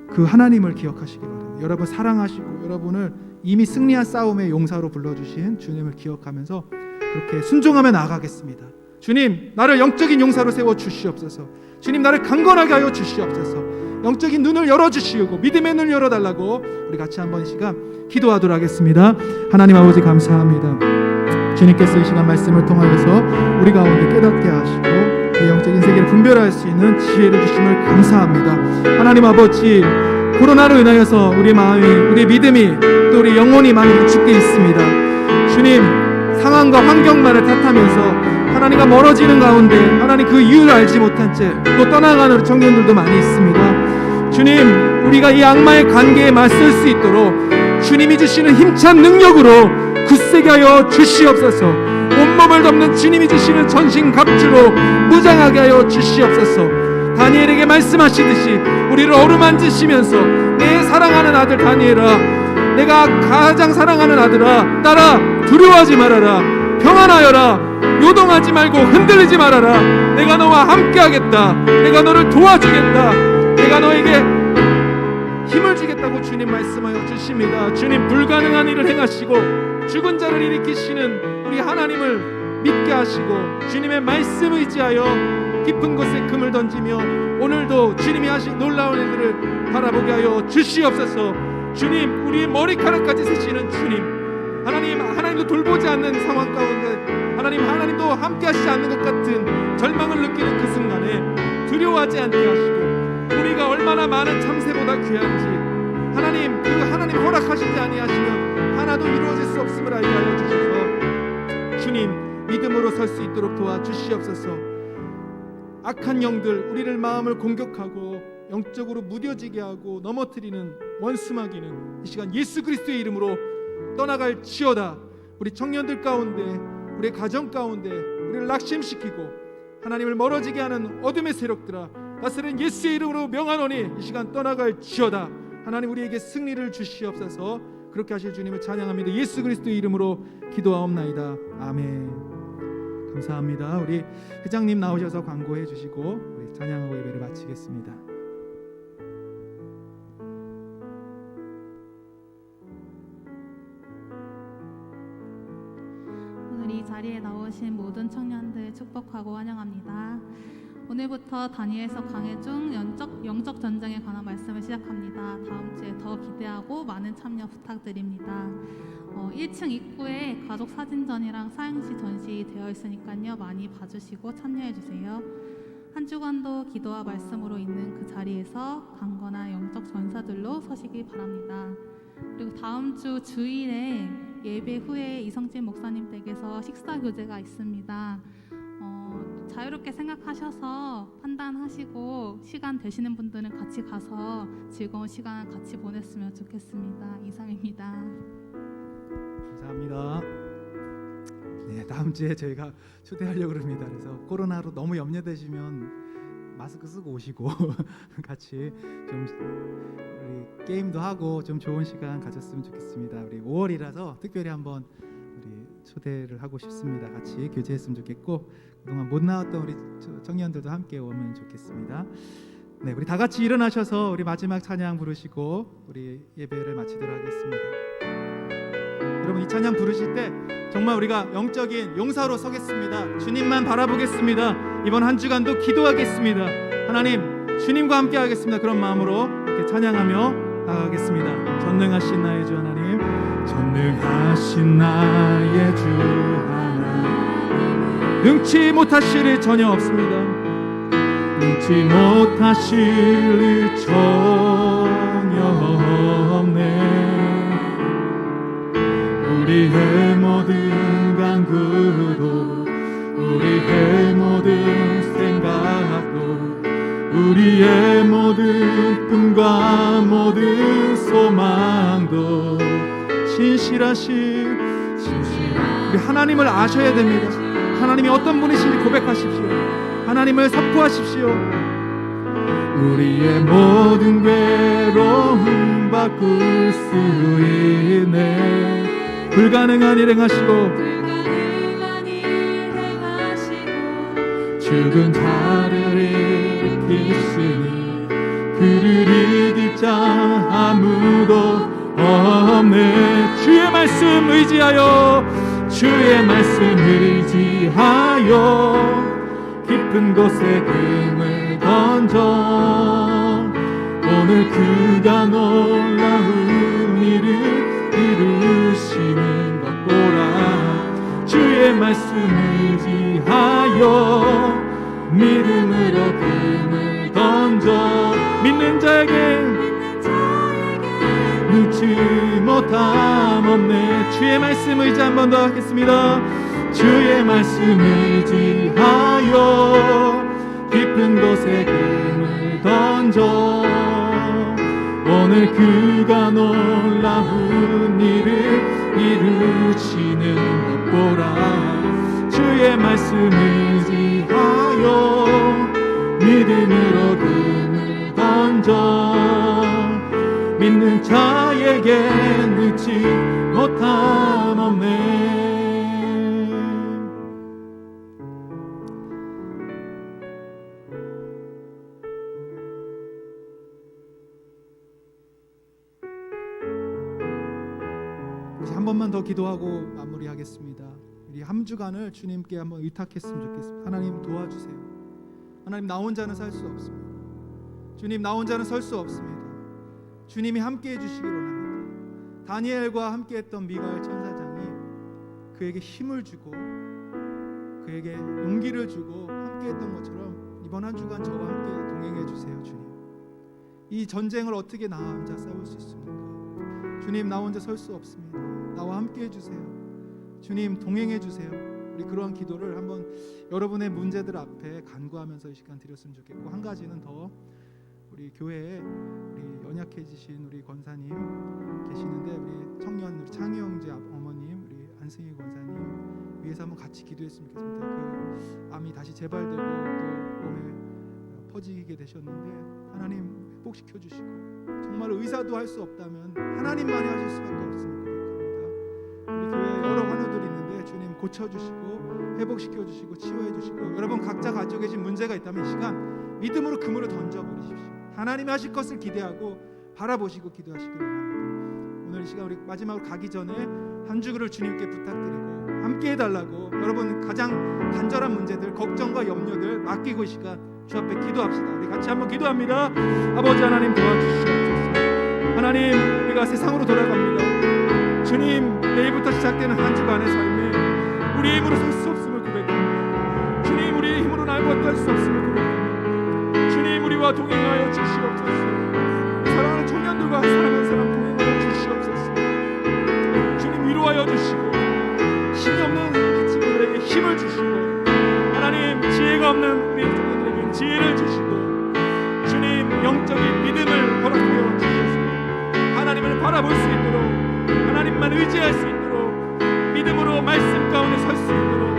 그 하나님을 기억하시기 바랍니다. 여러분 사랑하시고 여러분을 이미 승리한 싸움의 용사로 불러주신 주님을 기억하면서 그렇게 순종하며 나아가겠습니다. 주님, 나를 영적인 용사로 세워 주시옵소서. 주님, 나를 강건하게 하여 주시옵소서. 영적인 눈을 열어주시고 믿음의 눈을 열어달라고 우리 같이 한번 이 시간 기도하도록 하겠습니다. 하나님 아버지, 감사합니다. 주님께서 이 시간 말씀을 통하여서 우리 가운데 깨닫게 하시고 이 영적인 세계를 분별할 수 있는 지혜를 주심을 감사합니다. 하나님 아버지, 코로나로 인하여서 우리 마음이, 우리 믿음이, 또 우리 영혼이 많이 위축되어 있습니다. 주님, 상황과 환경만을 탓하면서 하나님과 멀어지는 가운데 하나님 그 이유를 알지 못한 채 또 떠나가는 우리 청년들도 많이 있습니다. 주님, 우리가 이 악마의 관계에 맞설 수 있도록 주님이 주시는 힘찬 능력으로 굳세게 하여 주시옵소서. 온몸을 덮는 주님이 주시는 전신갑주로 무장하게 하여 주시옵소서. 다니엘에게 말씀하시듯이 우리를 어루만지시면서 내 사랑하는 아들 다니엘아, 내가 가장 사랑하는 아들아, 따라 두려워하지 말아라. 평안하여라. 요동하지 말고 흔들리지 말아라. 내가 너와 함께하겠다. 내가 너를 도와주겠다. 내가 너에게 힘을 주겠다고 주님 말씀하여 주십니다. 주님, 불가능한 일을 행하시고 죽은 자를 일으키시는 우리 하나님을 믿게 하시고 주님의 말씀 의지하여 깊은 곳에 금을 던지며 오늘도 주님이 하신 놀라운 일들을 바라보게 하여 주시옵소서. 주님, 우리의 머리카락까지 세시는 주님, 하나님도 돌보지 않는 상황 가운데 하나님도 함께 하시지 않는 것 같은 절망을 느끼는 그 순간에 두려워하지 않게 하시고 우리가 얼마나 많은 참새보다 귀한지 하나님, 그 하나님 하나님 허락하시지 아니하시면 하나도 이루어질 수 없음을 알게 하여 주셔서 주님 믿음으로 설 수 있도록 도와주시옵소서. 악한 영들 우리를 마음을 공격하고 영적으로 무뎌지게 하고 넘어뜨리는 원수마귀는 이 시간 예수 그리스도의 이름으로 떠나갈지어다. 우리 청년들 가운데 우리 가정 가운데 우리를 낙심시키고 하나님을 멀어지게 하는 어둠의 세력들아 나사렛 예수의 이름으로 명하노니 이 시간 떠나갈지어다. 하나님 우리에게 승리를 주시옵소서. 그렇게 하실 주님을 찬양합니다. 예수 그리스도의 이름으로 기도하옵나이다. 아멘. 감사합니다. 우리 회장님 나오셔서 광고해 주시고 우리 찬양하고 예배를 마치겠습니다. 오늘 이 자리에 나오신 모든 청년들 축복하고 환영합니다. 오늘부터 다니엘서 강해 중 영적 전쟁에 관한 말씀을 시작합니다. 다음 주에 더 기대하고 많은 참여 부탁드립니다. 1층 입구에 가족 사진전이랑 사행시 전시 되어 있으니까요. 많이 봐주시고 참여해 주세요. 한 주간도 기도와 말씀으로 있는 그 자리에서 강건한 영적 전사들로 서시기 바랍니다. 그리고 다음 주 주일에 예배 후에 이성진 목사님 댁에서 식사 교제가 있습니다. 자유롭게 생각하셔서 판단하시고 시간 되시는 분들은 같이 가서 즐거운 시간 같이 보냈으면 좋겠습니다. 이상입니다. 감사합니다. 네, 다음 주에 저희가 초대하려고 합니다. 그래서 코로나로 너무 염려되시면 마스크 쓰고 오시고 같이 좀 우리 게임도 하고 좀 좋은 시간 가졌으면 좋겠습니다. 우리 5월이라서 특별히 한번 우리 초대를 하고 싶습니다. 같이 교제했으면 좋겠고 그동안 못 나왔던 우리 청년들도 함께 오면 좋겠습니다. 네, 우리 다 같이 일어나셔서 우리 마지막 찬양 부르시고 우리 예배를 마치도록 하겠습니다. 여러분 이 찬양 부르실 때 정말 우리가 영적인 용사로 서겠습니다. 주님만 바라보겠습니다. 이번 한 주간도 기도하겠습니다. 하나님 주님과 함께 하겠습니다. 그런 마음으로 이렇게 찬양하며 나가겠습니다. 전능하신 나의 주 하나님, 전능하신 나의 주 하나님, 능치 못하실 일 전혀 없습니다. 능치 못하실 일 전혀 없네. 우리의 모든 간구도 우리의 모든 생각도 우리의 모든 꿈과 모든 소망도 신실하신 우리 하나님을 아셔야 됩니다. 하나님이 어떤 분이신지 고백하십시오. 하나님을 선포하십시오. 우리의 모든 괴로움 바꿀 수 있네. 불가능한 일 행하시고 죽은 자를 일으키시니 그를 이길 자 아무도 없네. 주의 말씀 의지하여 주의 말씀 의지하여 깊은 곳에 금을 던져 오늘 그가 놀라운 일을 이루시는 것 보라. 주의 말씀 의지하여 믿음으로 금을 던져 믿는 자에게 눈치 못함 없네. 주의 말씀 의지 한 번 더 하겠습니다. 주의 말씀 의지하여 깊은 곳에 금을 던져 오늘 그가 놀라운 일을 이루시는 것 보라. 주의 말씀 의지하여 믿음으로 금을 던져 믿는 자에게 늦지 못함 없네. 이제 한 번만 더 기도하고 마무리하겠습니다. 우리 한 주간을 주님께 한번 의탁했으면 좋겠습니다. 하나님 도와주세요. 하나님 나 혼자는 살 수 없습니다. 주님 나 혼자는 설 수 없습니다. 주님이 함께 해주시기 원합니다. 다니엘과 함께했던 미가엘 천사장이 그에게 힘을 주고 그에게 용기를 주고 함께했던 것처럼 이번 한 주간 저와 함께 동행해 주세요. 주님 이 전쟁을 어떻게 나 혼자 싸울 수 있습니까? 주님, 나 혼자 설 수 없습니다. 나와 함께 해주세요. 주님, 동행해 주세요. 우리 그러한 기도를 한번 여러분의 문제들 앞에 간구하면서 이 시간 드렸으면 좋겠고, 한 가지는 더 우리 교회에 우리 연약해지신 우리 권사님 계시는데, 우리 청년 우리 창희 형제 어머님, 우리 안승희 권사님 위해서 한번 같이 기도했으면 좋겠습니다. 그 암이 다시 재발되고 또 몸에 퍼지게 되셨는데 하나님 회복시켜 주시고, 정말 의사도 할 수 없다면 하나님만이 하실 수밖에 없음을 고백합니다. 우리 교회에 여러 환우들이 있는데 주님 고쳐주시고 회복시켜 주시고 치유해 주시고, 여러분 각자 가지고 계신 문제가 있다면 이 시간 믿음으로 그물을 던져버리십시오. 하나님이 하실 것을 기대하고 바라보시고 기도하시길 바랍니다. 오늘 이 시간 우리 마지막으로 가기 전에 한 주기를 주님께 부탁드리고 함께 해달라고, 여러분 가장 간절한 문제들, 걱정과 염려들 맡기고 이 시간 주 앞에 기도합시다. 우리 같이 한번 기도합니다. 아버지 하나님, 도와주시옵소서. 하나님, 우리가 세상으로 돌아갑니다. 주님, 내일부터 시작되는 한 주간의 삶에 우리의 힘으로 설 수 없음을 고백합니다. 주님, 우리의 힘으로는 아무것도 할 수 없음을 고백합니다. 주님, 우리와 동행하여 주시옵소서. 사랑하는 청년들과 사랑하는 사람 동행하여 주시옵소서. 주님, 위로하여 주시고 힘이 없는 이 친구들에게 힘을 주시고, 하나님, 지혜가 없는 우리 청년들에게 지혜를 주시고, 주님, 영적인 믿음을 허락하여 주셔서 하나님을 바라볼 수 있도록, 하나님만 의지할 수 있도록, 믿음으로 말씀 가운데 설 수 있도록,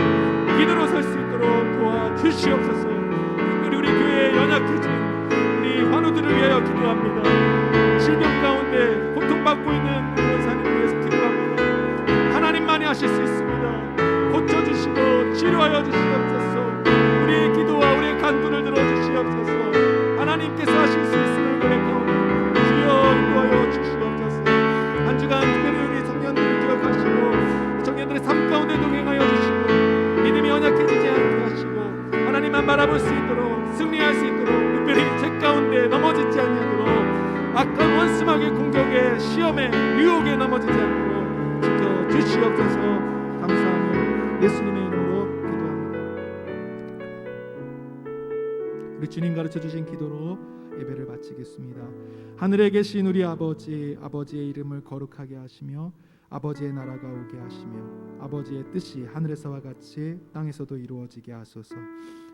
기도로 설 수 있도록 도와주시옵소서. 특별히 우리 교회에 연약해진 우리 환우들을 위하여 기도합니다. 질병 가운데 고통받고 있는 권사님을 위해서 기도합니다. 하나님만이 하실 수 있습니다. 고쳐주시고 치료하여 주시옵소서. 우리의 기도와 우리의 간구를 들어주시옵소서. 하나님께서 하실 수 있음을 고백하오니 주여 인도하여 주시옵소서. 한 주간 특별히 우리 청년들을 기억하시고 청년들의 삶 가운데 동행하여 주시고, 믿음이 연약해지지 않게 하시고 하나님만 바라볼 수 있도록, 승리할 수 있도록, 특별히 죄 가운데 넘어지지 않도록, 악한 원수막의 공격에 시험에 유혹에 넘어지지 않도록 지켜주시옵소서. 감사하며 예수님의 이름으로 기도합니다. 우리 주님 가르쳐 주신 기도로 예배를 마치겠습니다. 하늘에 계신 우리 아버지, 아버지의 이름을 거룩하게 하시며 아버지의 나라가 오게 하시며 아버지의 뜻이 하늘에서와 같이 땅에서도 이루어지게 하소서.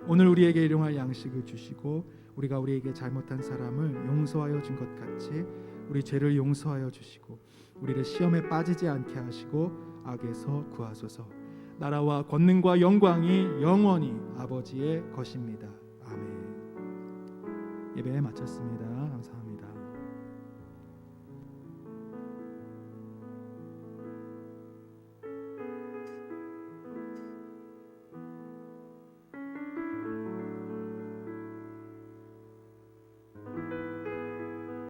오늘 우리에게 일용할 양식을 주시고 우리가 우리에게 잘못한 사람을 용서하여 준 것 같이 우리 죄를 용서하여 주시고, 우리를 시험에 빠지지 않게 하시고 악에서 구하소서. 나라와 권능과 영광이 영원히 아버지의 것입니다. 아멘. 예배 마쳤습니다.